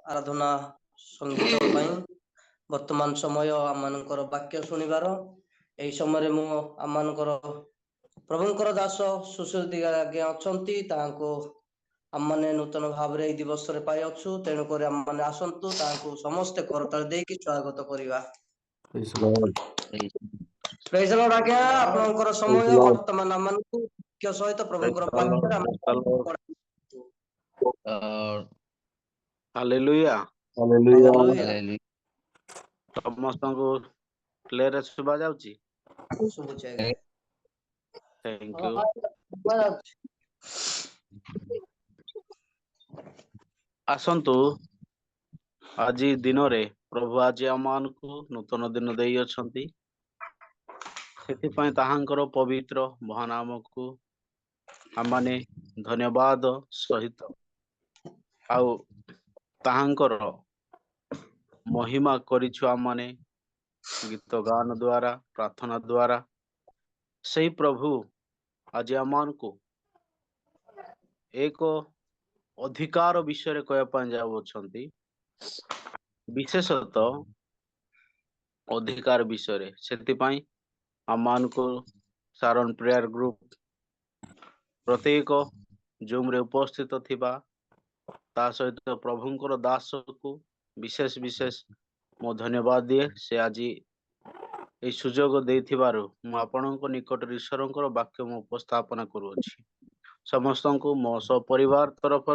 आराधना संगीत वर्तमान समय आमर वाक्य शुणिबार यही समय मु आमर प्रभुंकर दास सुश्रुति आज्ञा अच्छा आम मैंने नूतन भाव में दिवस पाई अच्छु तेणुक आम मैंने आसतु समस्ते करताल देकी स्वागत करवा। प्रेज लॉर्ड आज्ञा आपनकर समय वर्तमान आम सहित प्रभुंकर वाक्य हालेलुया हालेलुया समस्त को क्लियर सुबा जाउची शुभुचे थैंक यू। आसंतु आज दिन रे प्रभु आज आमान को नूतन दिन देई अछंती सेति ताहांकर पवित्र महानाम को आमाने धन्यवाद सहित आउ ताहांकर महिमा करिछु आमाने गीत गान द्वारा प्रार्थना द्वारा सही प्रभु आज आमान को एक अधिकार विषय कहपाई जाउछंती विशेषतः अधिकार विषय से आमान को सारण प्रेयर ग्रुप प्रत्येक जूम रे उपस्थित थिबा ता सहित प्रभुंकर दास को विशेष विशेष मो धन्यवाद दिए से आज ये सुजोग देथिबारु मु आपनक निकट ईश्वरंकर वाक्य मु उपस्थापना करूछि समस्त को मो सह परिवार तरफ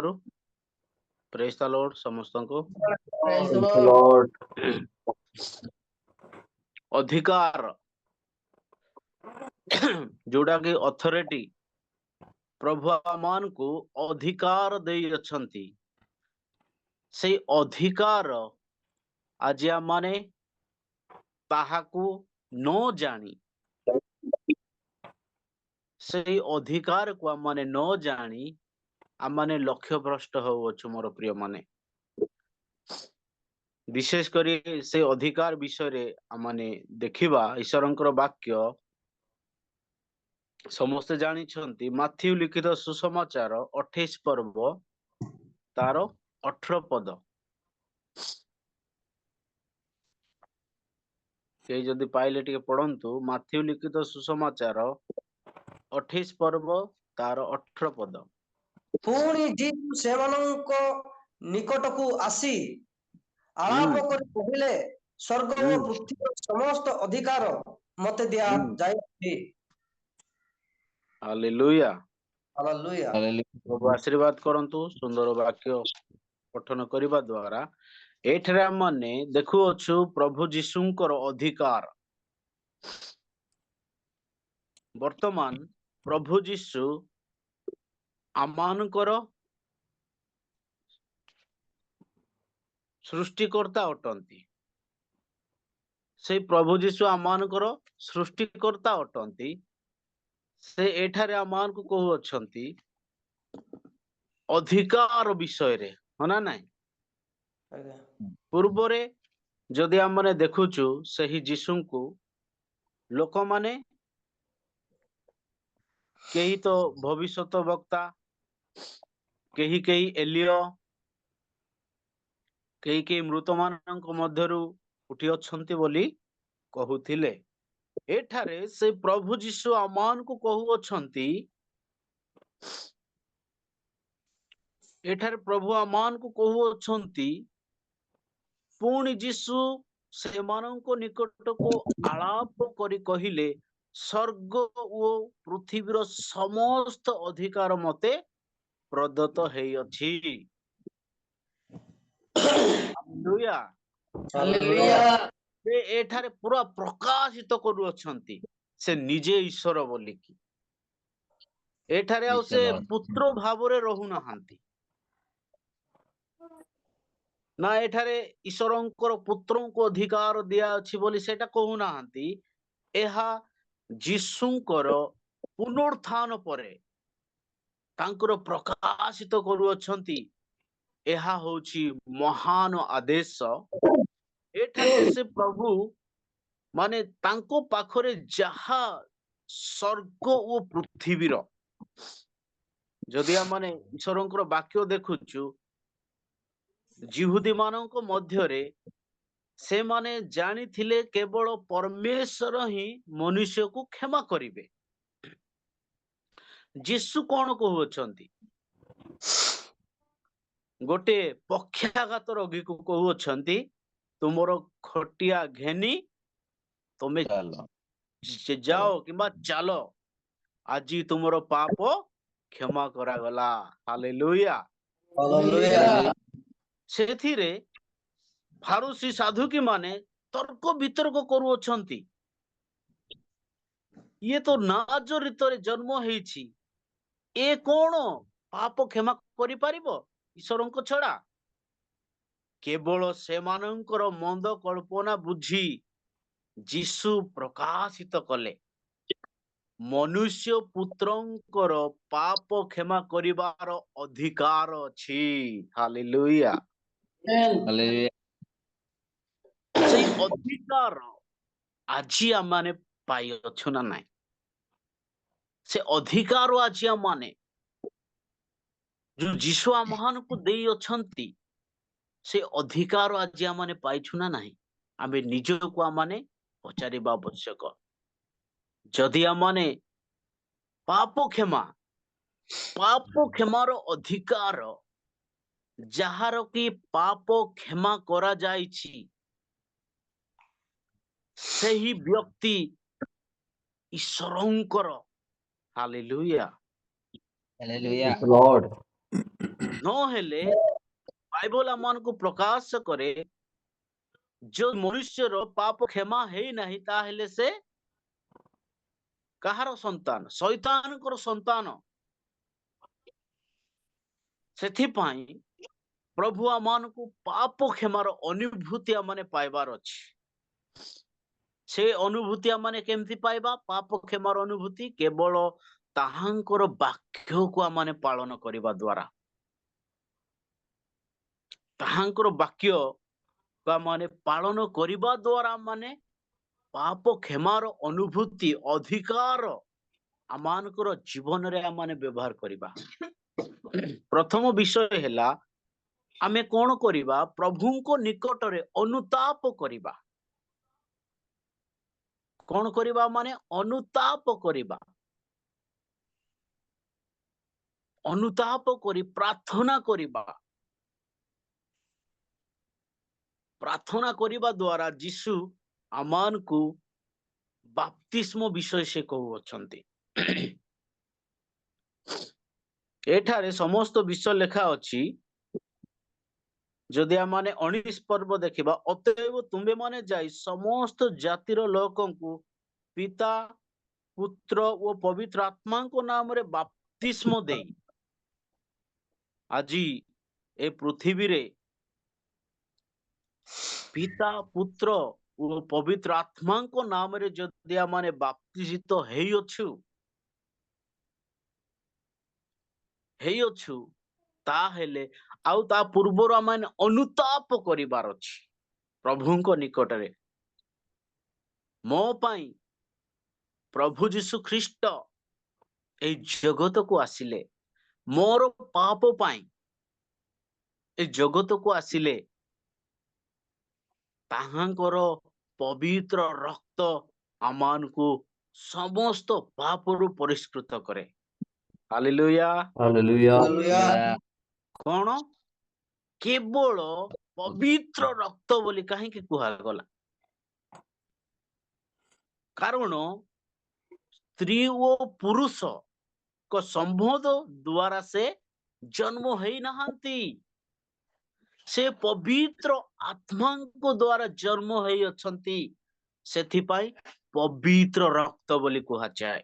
प्रेज द लॉर्ड समस्त को अधिकार जोड़ा कि अथॉरिटी प्रभु आमान को अधिकार देई अछंती से अधिकार आज माने ताहाकू न जानी से अधिकार को आमाने न जानी आमाने लक्ष्य भ्रष्ट हो अच्छु मोर प्रिय माने विशेष करी से अधिकार विषय रे आमाने देखिबा ईश्वरंकर वाक्य समस्ते जानी छंती माथ्यू लिखित सुसमाचार 28 पर्व तार 18 पद के जदि पाइले टिके पढ़ंतु माथ्यू लिखित सुसमाचार 28 पर्व तार 18 पद पुणी जीव सेवनको निकट को आसी आलाप कर कहले स्वर्ग और पृथ्वी समस्त अधिकार मते दिया जाय। हालेलुया हालेलुया प्रभु आशीर्वाद करंतु सुंदर वाक्य पठन करबा द्वारा एठरे हमने देखु अछु प्रभु जीशुंकर अधिकार वर्तमान प्रभु जीशु आमानकर सृष्टिकर्ता अटंती से प्रभु जीशु आमानकर सृष्टिकर्ता अटंती से एठारे आमान को कहू अछंती अधिकार विषय रे हना नाही पूर्व रे जदि हम माने देखुचु सही जीशु को लोक माने केही तो भविष्यत वक्ता केही केही एलियो केही केही मृत मानक मध्यरु उठी अछंती बोली कहूथिले एठारे से प्रभु जीशु आमान को कहू अछंती एठारे प्रभु आमान को कहू अछंती पुणी जीशु से मानक निकट को आलाप करी कहिले स्वर्ग ओ पृथ्वीर समस्त अधिकार मते प्रदत्त हेई अछि। हालेलुया हालेलुया से एठारे पूरा प्रकाशित करू अछंती से निजे ईश्वर बोली कि एठारे आउ से पुत्र भावरे रहु नहांती ना एठारे ईश्वरंकर पुत्रों को अधिकार दिया अछि बोली सेटा कहू नहांती एहा जीशुंकर पुनरुत्थान परे तांकर प्रकाशित करू अछंती एहा होछि महान आदेश एठारे से प्रभु माने तांको पाखरे जहा स्वर्ग ओ पृथ्वीर जदि हम माने ईश्वरंकर वाक्य देखुछु जिहुदी मानक मध्यरे से माने जानिथिले केवल परमेश्वर ही मनुष्य को क्षमा करिवे। जीसु कौन कहउछंती गोटे पक्षाघात रोगी को कहउछंती तुमरो खटिया घेनी तुमे जाओ किंबा चालो आजी तुमरो पाप क्षमा करा गला। हालेलुया। हालेलुया। सेथिरे फारूसी साधुकी माने तर्क वितर्क करूअछंती ये तो नाजरिତରେ जन्म ହେଇଛି ए कौन पाप क्षमा करि परिबो ईश्वरଙ୍କ छड़ा। केवल सेमानଙ୍କର मंद कल्पना बुझी जीसु प्रकाशित कले मनुष्य पुत्रଙ୍କର पाप क्षमा करिवार अधिकार अछि। हालेलुया। हालेलुया। सेई अधिकार आजी आमाने पाई अछु ना नाही से अधिकार आजी आमाने जो जीशु आमान को देई अछंती से अधिकार आजी आमाने पाइछु ना नाही आमे निजको आमाने पचारिबा आवश्यक। जदि आमाने पाप क्षमार अधिकार ଯାହାର କି ପାପ କ୍ଷମା କରାଯାଇଛି ସେହି ବ୍ୟକ୍ତି ଈଶ୍ୱରଙ୍କର। ହାଲେଲୁୟା। हालेलुया। लॉर्ड ନହେଲେ ବାଇବଲ ଆମମାନଙ୍କୁ ପ୍ରକାଶ କରେ ଯୋଉ ମନୁଷ୍ୟର ପାପ କ୍ଷମା ହେଇନାହିଁ ତାହେଲେ ସେ କାହାର ସନ୍ତାନ? ଶୈତାନଙ୍କର ସନ୍ତାନ। ସେଥିପାଇଁ ପ୍ରଭୁ ଆମମାନଙ୍କୁ ପାପ କ୍ଷମାର ଅନୁଭୂତି ଆମମାନେ ପାଇବାର ଅଛି। ସେ ଅନୁଭୂତି ଆମମାନେ କେମିତି ପାଇବା? ପାପ କ୍ଷମାର ଅନୁଭୂତି କେବଳ ତାହାଙ୍କର ବାକ୍ୟକୁ ଆମମାନେ ପାଳନ କରିବା ଦ୍ୱାରା। ତାହାଙ୍କର ବାକ୍ୟ ଆମମାନେ ପାଳନ କରିବା ଦ୍ୱାରା ଆମମାନେ ପାପ କ୍ଷମାର ଅନୁଭୂତି ଅଧିକାର ଆମମାନଙ୍କର ଜୀବନରେ ଆମମାନେ ବ୍ୟବହାର କରିବା। ପ୍ରଥମ ବିଷୟ ହେଲା ଆମେ କଣ କରିବା? ପ୍ରଭୁଙ୍କ ନିକଟରେ ଅନୁତାପ କରିବା। କଣ କରିବା? ମାନେ ଅନୁତାପ କରିବା। ଅନୁତାପ କରି ପ୍ରାର୍ଥନା କରିବା। ପ୍ରାର୍ଥନା କରିବା ଦ୍ୱାରା ଯୀଶୁ ଆମମାନଙ୍କୁ ବାପ୍ତିସ୍ମ ବିଷୟ ସେ କହୁଅଛନ୍ତି। ଏଠାରେ ସମସ୍ତ ବିଷୟ ଲେଖା ଅଛି। ଯଦି ଆମମାନେ 19 ପର୍ବ ଦେଖିବା, ଅତଏବ ତୁମେମାନେ ଯାଇ ସମସ୍ତ ଜାତିର ଲୋକଙ୍କୁ ପିତା ପୁତ୍ର ଓ ପବିତ୍ର ଆତ୍ମାଙ୍କ ନାମରେ ବାପ୍ତିସ୍ମ ଦେଇ ଆଜି ଏ ପୃଥିବୀରେ ପିତା ପୁତ୍ର ଓ ପବିତ୍ର ଆତ୍ମାଙ୍କ ନାମରେ ଯଦି ଆମମାନେ ବାପ୍ତିଜିତ ହେଇଅଛୁ ତାହେଲେ ଆଉ ତା ପୂର୍ବରୁ ଆମମାନେ ଅନୁତାପ କରିବାର ଅଛି ପ୍ରଭୁଙ୍କ ନିକଟରେ। ମୋ ପାଇଁ ପ୍ରଭୁ ଯୀଶୁ ଖ୍ରୀଷ୍ଟ ଏଇ ଜଗତକୁ ଆସିଲେ, ମୋର ପାପ ପାଇଁ ଏ ଜଗତକୁ ଆସିଲେ। ତାହାଙ୍କର ପବିତ୍ର ରକ୍ତ ଆମମାନଙ୍କୁ ସମସ୍ତ ପାପରୁ ପରିଷ୍କୃତ କରେ। ହାଲେଲୁୟା। Hallelujah hallelujah. କଣ? କେବଳ ପବିତ୍ର ରକ୍ତ ବୋଲି କାହିଁକି କୁହାଗଲା? କାରଣ ସ୍ତ୍ରୀ ଓ ପୁରୁଷଙ୍କ ସମ୍ବନ୍ଧ ଦ୍ୱାରା ସେ ଜନ୍ମ ହେଇନାହାନ୍ତି। ସେ ପବିତ୍ର ଆତ୍ମାଙ୍କ ଦ୍ୱାରା ଜନ୍ମ ହେଇଅଛନ୍ତି। ସେଥିପାଇଁ ପବିତ୍ର ରକ୍ତ ବୋଲି କୁହାଯାଏ।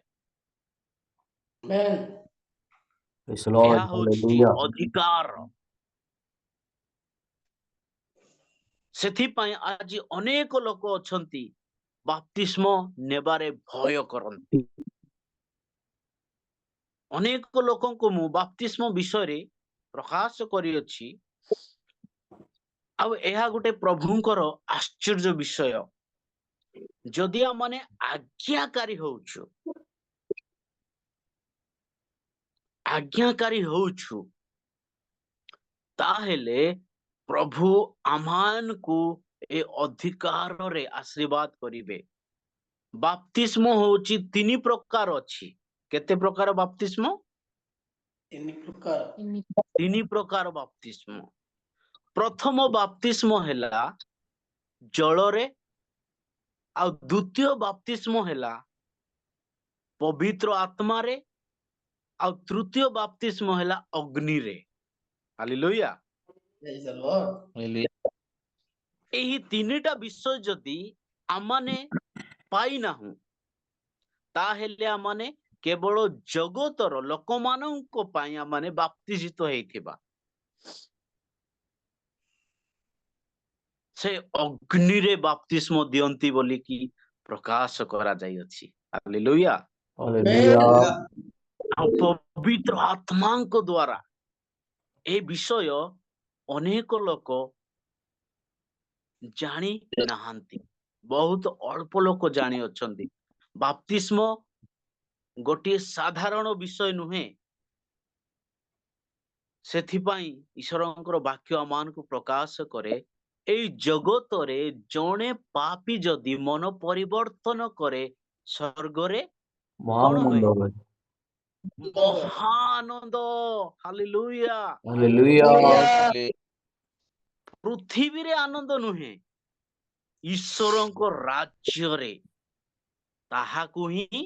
प्रेज ଏହା लॉर्ड ହଉଛି हालेलुया ଅଧିକାର। ସେଥିପାଇଁ ଆଜି ଅନେକ ଲୋକ ଅଛନ୍ତି ବାପ୍ତିସ୍ମ ନେବାରେ ଭୟ କରନ୍ତି। ଅନେକ ଲୋକଙ୍କୁ ମୁଁ ବାପ୍ତିସ୍ମ ବିଷୟରେ ପ୍ରକାଶ କରିଅଛି। ଆଉ ଏହା ଗୋଟେ ପ୍ରଭୁଙ୍କର ଆଶ୍ଚର୍ଯ୍ୟ ବିଷୟ। ଯଦି ଆମମାନେ ଆଜ୍ଞାକାରୀ ହଉଛୁ ତାହେଲେ ପ୍ରଭୁ ଆମମାନଙ୍କୁ ଏ ଅଧିକାରରେ ଆଶୀର୍ବାଦ କରିବେ। ବାପ୍ତିସ୍ମ ହଉଛି 3 ପ୍ରକାର ଅଛି। କେତେ ପ୍ରକାର ବାପ୍ତିସ୍ମ? 3 ପ୍ରକାର। 3 ପ୍ରକାର ବାପ୍ତିସ୍ମ। ପ୍ରଥମ ବାପ୍ତିସ୍ମ ହେଲା ଜଳରେ, ଆଉ ଦ୍ୱିତୀୟ ବାପ୍ତିସ୍ମ ହେଲା ପବିତ୍ର ଆତ୍ମାରେ, ଆଉ ତୃତୀୟ ବାପ୍ତିସ୍ମ ହେଲା ଅଗ୍ନିରେ। Hallelujah. Praise the Lord. Hallelujah. ଏହି 3ଟା ବିଷୟ ଯଦି ଆମମାନେ ପାଇନାହୁଁ, ତାହେଲେ ଆମମାନେ କେବଳ ଜଗତର ଲୋକମାନଙ୍କ ପାଇଁ ଆମମାନେ ବାପ୍ତିଜିତ ହେଇଥିବା। ସେ ଅଗ୍ନିରେ ବାପ୍ତିସ୍ମ ଦିଅନ୍ତି ବୋଲିକି ପ୍ରକାଶ କରାଯାଇଅଛି। ହାଲେଲୁୟା। Hallelujah. ଆଉ ପବିତ୍ର ଆତ୍ମାଙ୍କ ଦ୍ୱାରା ଏ ବିଷୟ ଅନେକ ଲୋକ ଜାଣି ନାହାନ୍ତି। ବହୁତ ଅଳ୍ପ ଲୋକ ଜାଣି ଅଛନ୍ତି। ବାପ୍ତିସ୍ମ ଗୋଟିଏ ସାଧାରଣ ବିଷୟ ନୁହେଁ। ସେଥିପାଇଁ ଈଶ୍ୱରଙ୍କର ବାକ୍ୟ ଆମମାନଙ୍କୁ ପ୍ରକାଶ କରେ, ଏଇ ଜଗତରେ ଜଣେ ପାପୀ ଯଦି ମନ ପରିବର୍ତ୍ତନ କରେ, ସ୍ୱର୍ଗରେ କଣ ହୁଏ? Mahanandavai. Mahananda. Hallelujah. Hallelujah. Hallelujah. ପୃଥିବୀରେ ଆନନ୍ଦ ନୁହେଁ, ଈଶ୍ୱରଙ୍କ ରାଜ୍ୟରେ। ତାହାକୁ ହିଁ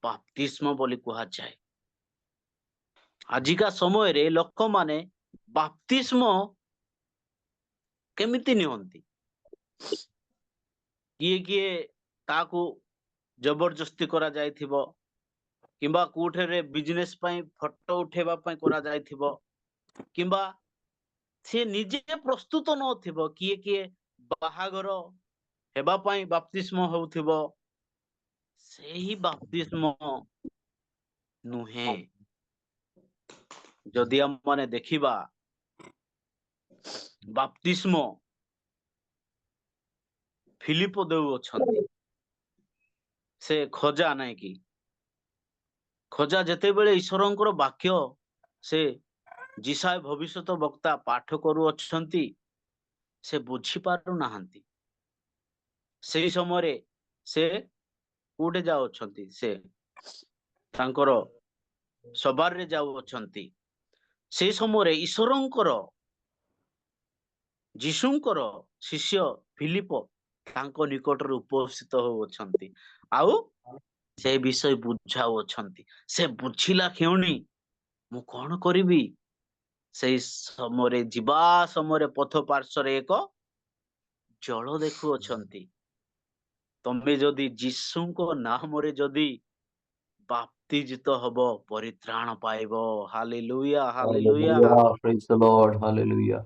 ବାପ୍ତିସ୍ମ ବୋଲି କୁହାଯାଏ। ଆଜିକା ସମୟରେ ଲୋକମାନେ ବାପ୍ତିସ୍ମ କେମିତି ନିଅନ୍ତି? କିଏ କିଏ ତାକୁ ଜବରଦସ୍ତି କରାଯାଇଥିବ, କିମ୍ବା କୋଉଠାରେ ବିଜନେସ ପାଇଁ ଫଟୋ ଉଠେଇବା ପାଇଁ କରାଯାଇଥିବ, କିମ୍ବା ସେ ନିଜେ ପ୍ରସ୍ତୁତ ନଥିବ, କିଏ କିଏ ବାହାଘର ହେବା ପାଇଁ ବାପ୍ତିସ୍ମ ହେଉଥିବ। ସେହି ବାପ୍ତିସ୍ମ ନୁହେଁ। ଯଦି ଆମମାନେ ଦେଖିବା ବାପ୍ତିସ୍ମ ଫିଲିପ ଦେଉଅଛନ୍ତି, ସେ ଖୋଜା ନାଇଁ କି? ଖୋଜା ଯେତେବେଳେ ଈଶ୍ୱରଙ୍କର ବାକ୍ୟ ସେ ଯିଶାୟ ଭବିଷ୍ୟତ ବକ୍ତା ପାଠ କରୁଅଛନ୍ତି, ସେ ବୁଝିପାରୁନାହାନ୍ତି। ସେଇ ସମୟରେ ସେ କୋଉଠି ଯାଉଅଛନ୍ତି? ସେ ତାଙ୍କର ସବାରରେ ଯାଉଅଛନ୍ତି। ସେଇ ସମୟରେ ଈଶ୍ୱରଙ୍କର ଯୀଶୁଙ୍କର ଶିଷ୍ୟ ଫିଲିପ ତାଙ୍କ ନିକଟରେ ଉପସ୍ଥିତ ହେଉଅଛନ୍ତି, ଆଉ ସେ ବିଷୟ ବୁଝାଉଅଛନ୍ତି। ସେ ବୁଝିଲା କ୍ଷଣି ମୁଁ କଣ କରିବି? ସେଇ ସମୟରେ ଯିବା ସମୟରେ ପଥ ପାର୍ଶ୍ୱରେ ଏକ ଜଳ ଦେଖୁଅଛନ୍ତି। ତମେ ଯଦି ଯୀଶୁଙ୍କ ନାମରେ ଯଦି ବାପ୍ତିଜିତ ହବ, ପରିତ୍ରାଣ ପାଇବ। Hallelujah, hallelujah. Hallelujah. Praise the Lord. Hallelujah.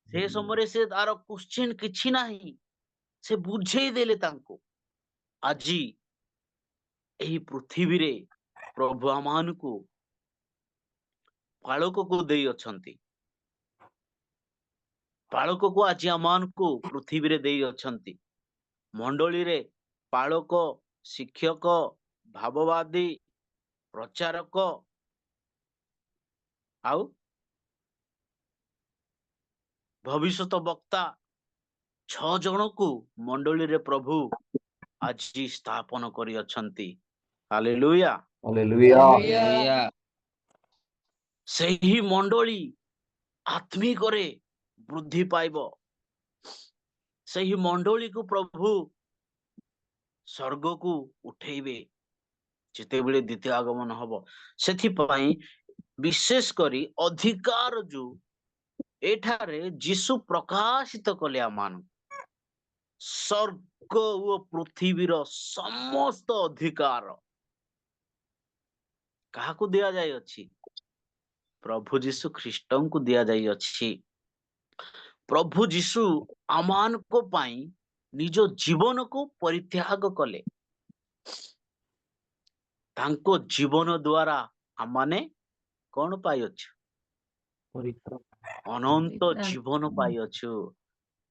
ସେ ସମୟରେ ସେ ତାର କ୍ୱେଶ୍ଚିନ୍ କିଛି ନାହିଁ, ସେ ବୁଝେଇ ଦେଲେ ତାଙ୍କୁ। ଆଜି ଏହି ପୃଥିବୀରେ ପ୍ରଭୁ ଆମମାନଙ୍କୁ ପାଳକକୁ ଦେଇଅଛନ୍ତି। ପାଳକକୁ ଆଜି ଆମମାନଙ୍କୁ ପୃଥିବୀରେ ଦେଇଅଛନ୍ତି। ମଣ୍ଡଳୀରେ ପାଳକ, ଶିକ୍ଷକ, ଭାବବାଦୀ, ପ୍ରଚାରକ, ଆଉ ଭବିଷ୍ୟତ ବକ୍ତା 6 ଜଣକୁ ମଣ୍ଡଳୀରେ ପ୍ରଭୁ ଆଜି ସ୍ଥାପନ କରିଅଛନ୍ତି। ହାଲେଲୁୟା। Hallelujah. Hallelujah. ସେହି ମଣ୍ଡଳୀ ଆତ୍ମିକରେ ବୃଦ୍ଧି ପାଇବ। ସେହି ମଣ୍ଡଳୀକୁ ପ୍ରଭୁ ସ୍ୱର୍ଗକୁ ଉଠେଇବେ ଯେତେବେଳେ ଦ୍ୱିତୀୟ ଆଗମନ ହବ। ସେଥିପାଇଁ ବିଶେଷ କରି ଅଧିକାର ଯୋଉ ଏଠାରେ ଯୀଶୁ ପ୍ରକାଶିତ କଲେ ଆମମାନଙ୍କୁ, ସ୍ୱର୍ଗ ଓ ପୃଥିବୀର ସମସ୍ତ ଅଧିକାର କାହାକୁ ଦିଆଯାଇଅଛି? ପ୍ରଭୁ ଯୀଶୁ ଖ୍ରୀଷ୍ଟଙ୍କୁ ଦିଆଯାଇଅଛି। ପ୍ରଭୁ ଯୀଶୁ ଆମମାନଙ୍କ ପାଇଁ ନିଜ ଜୀବନକୁ ପରିତ୍ୟାଗ କଲେ। ତାଙ୍କ ଜୀବନ ଦ୍ୱାରା ଆମମାନେ କଣ ପାଇଅଛୁ? ଅନନ୍ତ ଜୀବନ ପାଇଅଛୁ।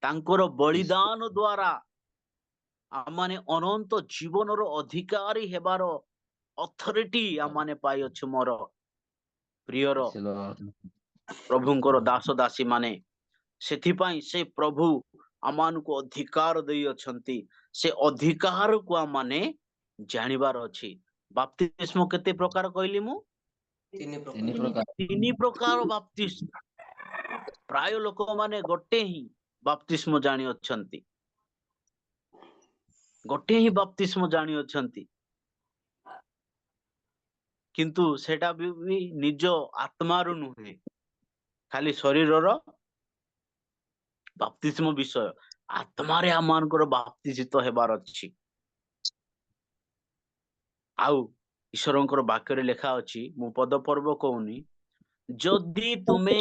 ତାଙ୍କର ବଳିଦାନ ଦ୍ୱାରା ଆମମାନେ ଅନନ୍ତ ଜୀବନର ଅଧିକାରୀ ହେବାର ଅଥରିଟି ଆମମାନେ ପାଇଅଛୁ। ମୋର ପ୍ରିୟର Praise the Lord. ପ୍ରଭୁଙ୍କର ଦାସ ଦାସୀ ମାନେ, ସେଥିପାଇଁ ସେ ପ୍ରଭୁ ଆମମାନଙ୍କୁ ଅଧିକାର ଦେଇଅଛନ୍ତି। ସେ ଅଧିକାରକୁ ଆମମାନେ ଜାଣିବାର ଅଛି। ବାପ୍ତିସ୍ମ କେତେ ପ୍ରକାର କହିଲି ମୁଁ? ତିନି ତିନି ପ୍ରକାର। ପ୍ରକାର। 3 ପ୍ରକାର ବାପ୍ତିସ୍ମ। ପ୍ରାୟ ଲୋକମାନେ ଗୋଟେ ହିଁ ବାପ୍ତିସ୍ମ ଜାଣିଅଛନ୍ତି, ଗୋଟେ ହିଁ ବାପ୍ତିସ୍ମ ଜାଣିଅଛନ୍ତି, କିନ୍ତୁ ସେଟା ବି ନିଜ ଆତ୍ମାରୁ ନୁହେଁ, ଖାଲି ଶରୀରର ବାପ୍ତିସ୍ମ ବିଷୟ। ଆତ୍ମାରେ ଆମମାନଙ୍କର ବାପ୍ତିସିତ ହେବାର ଅଛି। ଆଉ ଈଶ୍ୱରଙ୍କର ବାକ୍ୟରେ ଲେଖା ଅଛି, ମୁଁ ପଦ ପର୍ବ କହୁନି, ଯଦି ତୁମେ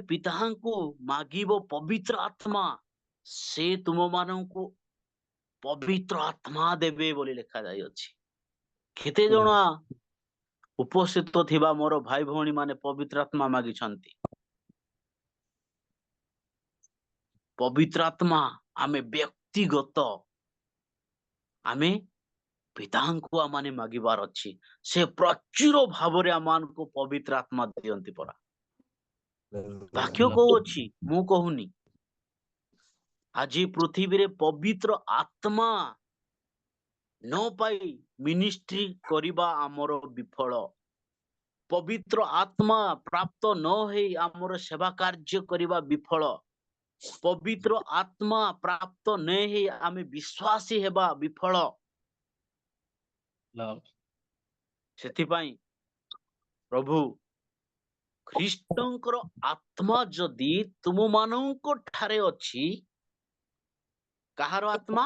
ପିତାଙ୍କୁ ମାଗିବ ପବିତ୍ର ଆତ୍ମା, ସେ ତୁମମାନଙ୍କୁ ପବିତ୍ର ଆତ୍ମା ଦେବେ ବୋଲି ଲେଖା ଯାଇଅଛି। କେତେ ଜଣ ଉପସ୍ଥିତ ଥିବା ମୋର ଭାଇ ଭଉଣୀ ମାନେ ପବିତ୍ର ଆତ୍ମା ମାଗିଛନ୍ତି? ପବିତ୍ର ଆତ୍ମା ଆମେ ବ୍ୟକ୍ତିଗତ ଆମେ ପିତାଙ୍କୁ ଆମମାନେ ମାଗିବାର ଅଛି। ସେ ପ୍ରଚୁର ଭାବରେ ଆମମାନଙ୍କୁ ପବିତ୍ର ଆତ୍ମା ଦିଅନ୍ତି ପରା। ବାକ୍ୟ କହୁଅଛି, ମୁଁ କହୁନି। ଆଜି ପୃଥିବୀରେ ପବିତ୍ର ଆତ୍ମା ନ ପାଇ ମିନିଷ୍ଟ୍ରି କରିବା ଆମର ବିଫଳ। ପବିତ୍ର ଆତ୍ମା ପ୍ରାପ୍ତ ନ ହେଇ ଆମର ସେବା କାର୍ଯ୍ୟ କରିବା ବିଫଳ। ପବିତ୍ର ଆତ୍ମା ପ୍ରାପ୍ତ ନ ହେଇ ଆମେ ବିଶ୍ୱାସୀ ହେବା ବିଫଳ। ସେଥିପାଇଁ ପ୍ରଭୁ ଖ୍ରୀଷ୍ଟଙ୍କର ଆତ୍ମା ଯଦି ତୁମମାନଙ୍କ ଠାରେ ଅଛି, କାହାର ଆତ୍ମା?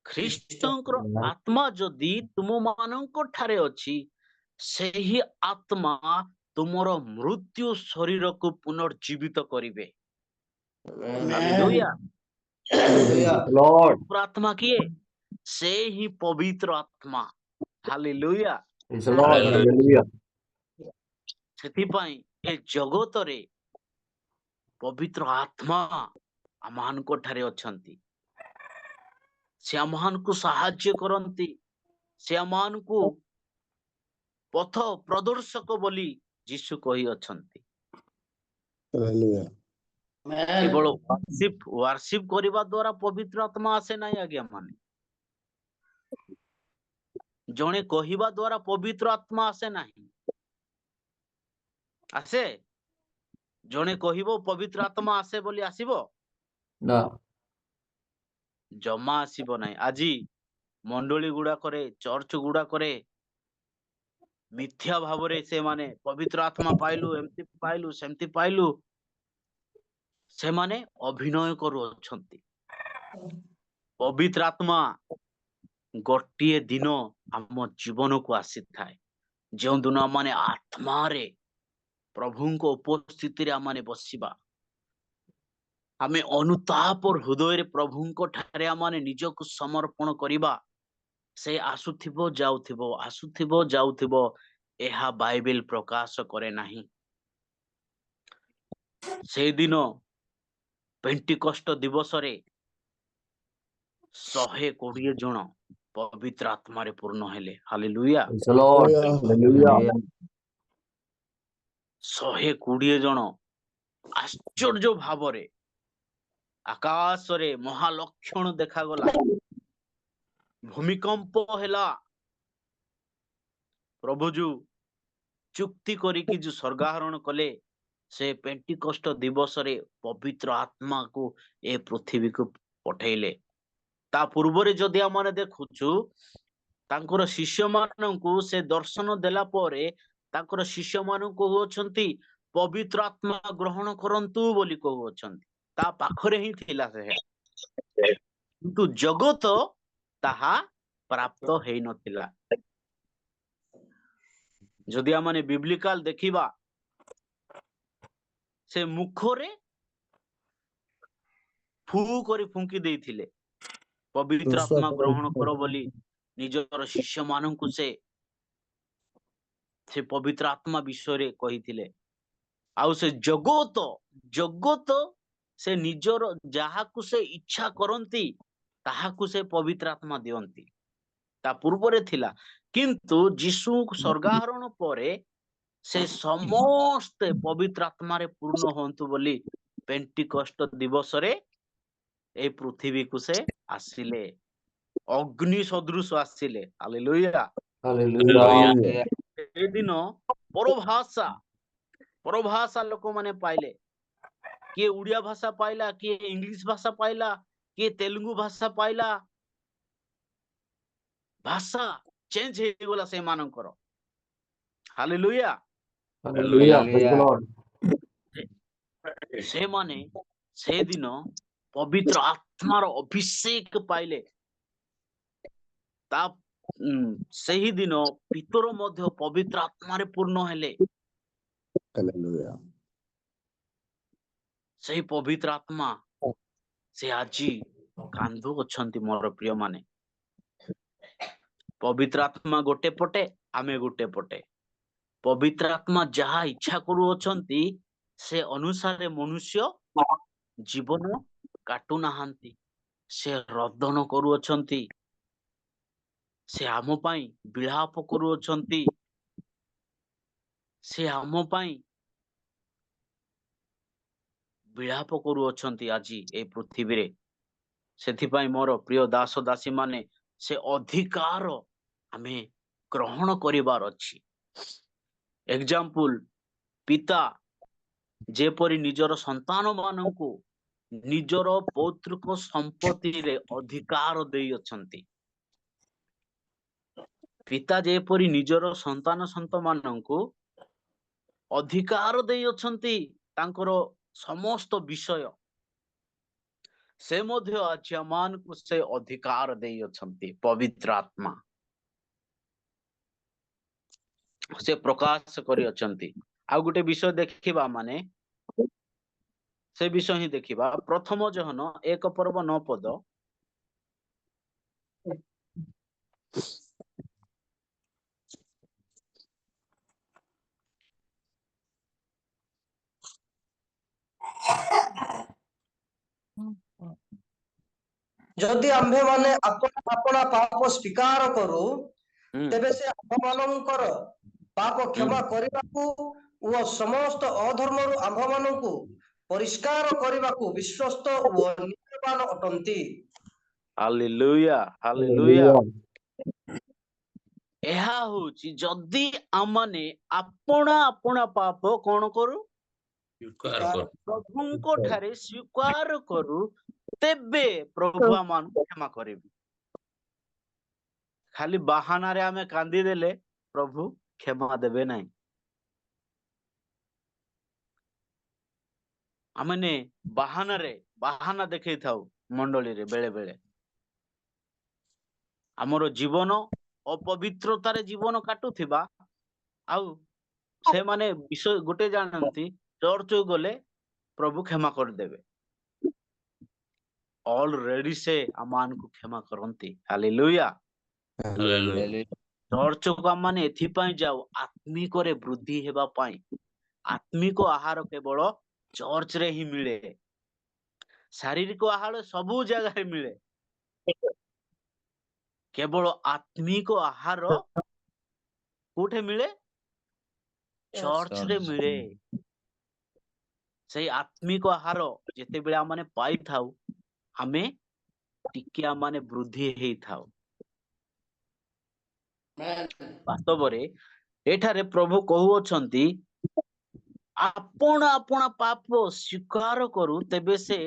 ଖ୍ରୀଷ୍ଟଙ୍କର ଆତ୍ମା ଯଦି ତୁମମାନଙ୍କ ଠାରେ ଅଛି, ସେହି ଆତ୍ମା ତୁମର ମୃତ୍ୟୁ ଶରୀରକୁ ପୁନର୍ଜୀବିତ କରିବେ। ହାଲେଲୁୟା। Lord. ଆତ୍ମା କିଏ? ସେ ହିଁ ପବିତ୍ର ଆତ୍ମା। Hallelujah. Praise the Lord. Hallelujah. ସେଥିପାଇଁ ଏ ଜଗତରେ ପବିତ୍ର ଆତ୍ମା ଆମମାନଙ୍କ ଠାରେ ଅଛନ୍ତି। ସେ ଆମମାନଙ୍କୁ ସାହାଯ୍ୟ କରନ୍ତି। ସେ ଆମମାନଙ୍କୁ ପଥ ପ୍ରଦର୍ଶକ ବୋଲି ଯୀଶୁ କହିଅଛନ୍ତି। କେବଳ ୱାର୍ସିପ କରିବା ଦ୍ୱାରା ପବିତ୍ର ଆତ୍ମା ଆସେ ନାହିଁ ଆଜ୍ଞା ମାନେ। ଜଣେ କହିବା ଦ୍ୱାରା ପବିତ୍ର ଆତ୍ମା ଆସେ ନାହିଁ। ଆସେ? ଜଣେ କହିବ ପବିତ୍ର ଆତ୍ମା ଆସେ ବୋଲି ଆସିବ? No. ଜମା ଆସିବ ନାହିଁ। ଆଜି ମଣ୍ଡଳୀ ଗୁଡାକରେ, ଚର୍ଚ୍ଚ ଗୁଡାକରେ ମିଥ୍ୟା ଭାବରେ ସେମାନେ ପବିତ୍ର ଆତ୍ମା ପାଇଲୁ, ଏମିତି ପାଇଲୁ, ସେମିତି ପାଇଲୁ, ସେମାନେ ଅଭିନୟ କରୁଅଛନ୍ତି। ପବିତ୍ର ଆତ୍ମା ଗୋଟିଏ ଦିନ ଆମ ଜୀବନକୁ ଆସିଥାଏ, ଯେଉଁ ଦିନ ଆମମାନେ ଆତ୍ମାରେ ପ୍ରଭୁଙ୍କ ଉପସ୍ଥିତିରେ ଆମମାନେ ବସିବା। ଆମେ ଅନୁତାପ ହୃଦୟରେ ପ୍ରଭୁଙ୍କ ଠାରେ ଆମମାନେ ନିଜକୁ ସମର୍ପଣ କରିବା। ସେ ଆସୁଥିବ ଯାଉଥିବ, ଆସୁଥିବ ଯାଉଥିବ, ଏହା ବାଇବେଲ ପ୍ରକାଶ କରେ ନାହିଁ। ସେଇଦିନ ପେଣ୍ଟିକଷ୍ଟ ଦିବସରେ 120 ଜଣ ପବିତ୍ର ଆତ୍ମାରେ ପୂର୍ଣ୍ଣ ହେଲେ। Hallelujah. Praise the Lord. Hallelujah. 120 ଜଣ ଆଶ୍ଚର୍ଯ୍ୟ ଭାବରେ ଆକାଶରେ ମହାଲକ୍ଷଣ ଦେଖାଗଲା, ଭୂମିକମ୍ପ ହେଲା। ପ୍ରଭୁ ଯୋଉ ଚୁକ୍ତି କରିକି ଯୋଉ ସ୍ୱର୍ଗାରୋହଣ କଲେ, ସେ ପେଣ୍ଟିକଷ୍ଟ ଦିବସରେ ପବିତ୍ର ଆତ୍ମାକୁ ଏ ପୃଥିବୀକୁ ପଠେଇଲେ। ତା ପୂର୍ବରେ ଯଦି ଆମେ ଦେଖୁଛୁ, ତାଙ୍କର ଶିଷ୍ୟମାନଙ୍କୁ ସେ ଦର୍ଶନ ଦେଲା ପରେ ତାଙ୍କର ଶିଷ୍ୟମାନଙ୍କୁ କହୁଅଛନ୍ତି ପବିତ୍ର ଆତ୍ମା ଗ୍ରହଣ କରନ୍ତୁ ବୋଲି କହୁଅଛନ୍ତି। ତା ପାଖରେ ହିଁ ଥିଲା ସେ, କିନ୍ତୁ ଜଗତ ତାହା ପ୍ରାପ୍ତ ହେଇନଥିଲା। ଯଦି ଆମେ ବିବ୍ଲିକାଲ ଦେଖିବା, ସେ ମୁଖରେ ଫୁ କରି ଫୁଙ୍କି ଦେଇଥିଲେ, ପବିତ୍ର ଆତ୍ମା ଗ୍ରହଣ କର ବୋଲି ନିଜର ଶିଷ୍ୟମାନଙ୍କୁ ସେ ପବିତ୍ର ଆତ୍ମା ବିଷୟରେ କହିଥିଲେ। ଆଉ ସେ ଜଗତ ସେ ନିଜର ଯାହାକୁ ସେ ଇଚ୍ଛା କରନ୍ତି ତାହାକୁ ସେ ପବିତ୍ର ଆତ୍ମା ଦିଅନ୍ତି। ତା ପୂର୍ବରେ ଥିଲା, କିନ୍ତୁ ଯୀଶୁ ସ୍ୱର୍ଗାରୋହଣ ପରେ ସେ ସମସ୍ତେ ପବିତ୍ର ଆତ୍ମାରେ ପୂର୍ଣ୍ଣ ହୁଅନ୍ତୁ ବୋଲି ପେଣ୍ଟିକଷ୍ଟ ଦିବସରେ ଏଇ ପୃଥିବୀକୁ ସେ ଆସିଲେ, ଅଗ୍ନି ସଦୃଶ ଆସିଲେ। ହାଲେଲୁୟା। Hallelujah. ସେଦିନ ପରଭାଷା ଲୋକମାନେ ପାଇଲେ। କିଏ ଓଡ଼ିଆ ଭାଷା ପାଇଲା, କିଏ ଇଂଲିଶ ଭାଷା ପାଇଲା, କିଏ ତେଲୁଗୁ ଭାଷା ପାଇଲା। ଭାଷା ଚେଞ୍ଜ ହେଇଗଲା ସେମାନଙ୍କର। Hallelujah. Hallelujah. Praise the Lord. ସେମାନେ ସେଦିନ ପବିତ୍ର ଆତ୍ମାର ଅଭିଷେକ ପାଇଲେ। ସେହି ଦିନ ପିତର ମଧ୍ୟ ପବିତ୍ର ଆତ୍ମାରେ ପୂର୍ଣ୍ଣ ହେଲେ। Hallelujah. ସେହି ପବିତ୍ର ଆତ୍ମା ସେ ଆଜି କାନ୍ଧୁ ଅଛନ୍ତି ମୋର ପ୍ରିୟ ମାନେ। ପବିତ୍ର ଆତ୍ମା ଗୋଟେ ପଟେ, ଆମେ ଗୋଟେ ପଟେ। ପବିତ୍ର ଆତ୍ମା ଯାହା ଇଚ୍ଛା କରୁଅଛନ୍ତି ସେ ଅନୁସାରେ ମନୁଷ୍ୟ ଜୀବନ କାଟୁନାହାନ୍ତି, ସେ ରୋଦନ କରୁଅଛନ୍ତି। ସେ ଆମ ପାଇଁ ବିଳାପ କରୁଅଛନ୍ତି। ସେ ଆମ ପାଇଁ ବିଳାପ କରୁଅଛନ୍ତି ଆଜି ଏ ପୃଥିବୀରେ। ସେଥିପାଇଁ ମୋର ପ୍ରିୟ ଦାସ ଦାସୀ ମାନେ, ସେ ଅଧିକାର ଆମେ ଗ୍ରହଣ କରିବାର ଅଛି। ଏକ୍ସାମ୍ପଲ, ପିତା ଯେପରି ନିଜର ସନ୍ତାନ ମାନଙ୍କୁ ନିଜର ପୌତ୍ରିକ ସମ୍ପତ୍ତିରେ ଅଧିକାର ଦେଇଅଛନ୍ତି। ପିତା ଯେପରି ନିଜର ସନ୍ତାନ ମାନଙ୍କୁ ଅଧିକାର ଦେଇଅଛନ୍ତି ତାଙ୍କର ସମସ୍ତ ବିଷୟ, ସେ ମଧ୍ୟ ଆଜି ଆମମାନଙ୍କୁ ସେ ଅଧିକାର ଦେଇଅଛନ୍ତି। ପବିତ୍ର ଆତ୍ମା ସେ ପ୍ରକାଶ କରିଅଛନ୍ତି। ଆଉ ଗୋଟେ ବିଷୟ ଦେଖିବା, ମାନେ ସେ ବିଷୟ ହିଁ ଦେଖିବା। ପ୍ରଥମ ଯୋହନ 1:9 ଯଦି ଆମ୍ଭେମାନେ ଆପଣା ପାପ ସ୍ୱୀକାର କରୁ, ତେବେ ସେ ଆମ୍ଭମାନଙ୍କର ପାପ କ୍ଷମା କରିବାକୁ ଓ ସମସ୍ତ ଅଧର୍ମରୁ ଆମ୍ଭମାନଙ୍କୁ ପରିଷ୍କାର କରିବାକୁ ବିଶ୍ୱସ୍ତ ଓ ନିତ୍ୟବାନ ଅଟନ୍ତି। Hallelujah, hallelujah. Hallelujah. ଏହା ହଉଛି ଯଦି ଆମମାନେ ଆପଣା ପାପ କଣ କରୁ, ପ୍ରଭୁଙ୍କ ଠାରେ ସ୍ୱୀକାର କରୁ, ତେବେ ପ୍ରଭୁ ଆମମାନଙ୍କୁ କ୍ଷମା କରିବେ। ଖାଲି ବାହାନାରେ ଆମେ କାନ୍ଦିଦେଲେ ପ୍ରଭୁ କ୍ଷମା ଦେବେ ନାହିଁ। ଆମେ ବାହାନା ଦେଖେଇଥାଉ ମଣ୍ଡଳୀରେ ବେଳେ ବେଳେ। ଆମର ଜୀବନ ଅପବିତ୍ରତାରେ ଜୀବନ କାଟୁଥିବା, ଆଉ ସେମାନେ ବିଷୟ ଗୋଟେ ଜାଣନ୍ତି, ଚର୍ଚ୍ଚକୁ ଗଲେ ପ୍ରଭୁ କ୍ଷମା କରିଦେବେ। ଅଲରେଡି ସେ ଆମମାନଙ୍କୁ କ୍ଷମା କରନ୍ତି। ହାଲେଲୁୟା। Hallelujah. ଚର୍ଚ୍ଚକୁ ଆମମାନେ ଏଥିପାଇଁ ଯାଉ, ଆତ୍ମିକରେ ବୃଦ୍ଧି ହେବା ପାଇଁ। ଆତ୍ମିକ ଆହାର କେବଳ ଚର୍ଚ୍ଚରେ ହିଁ ମିଳେ। ଶାରୀରିକ ଆହାର ସବୁ ଜାଗାରେ ମିଳେ, କେବଳ ଆତ୍ମିକ ଆହାର କୋଉଠି ମିଳେ? ଚର୍ଚ୍ଚରେ ମିଳେ। ସେଇ ଆତ୍ମିକ ଆହାର ଯେତେବେଳେ ଆମମାନେ ପାଇଥାଉ, ଆମେ ଟିକେ ଆମମାନେ ବୃଦ୍ଧି ହେଇଥାଉ। ବାସ୍ତବରେ ଏଠାରେ ପ୍ରଭୁ କହୁଅଛନ୍ତି, ଆପଣା ପାପ ସ୍ୱୀକାର କରୁ, ତେବେ ସେ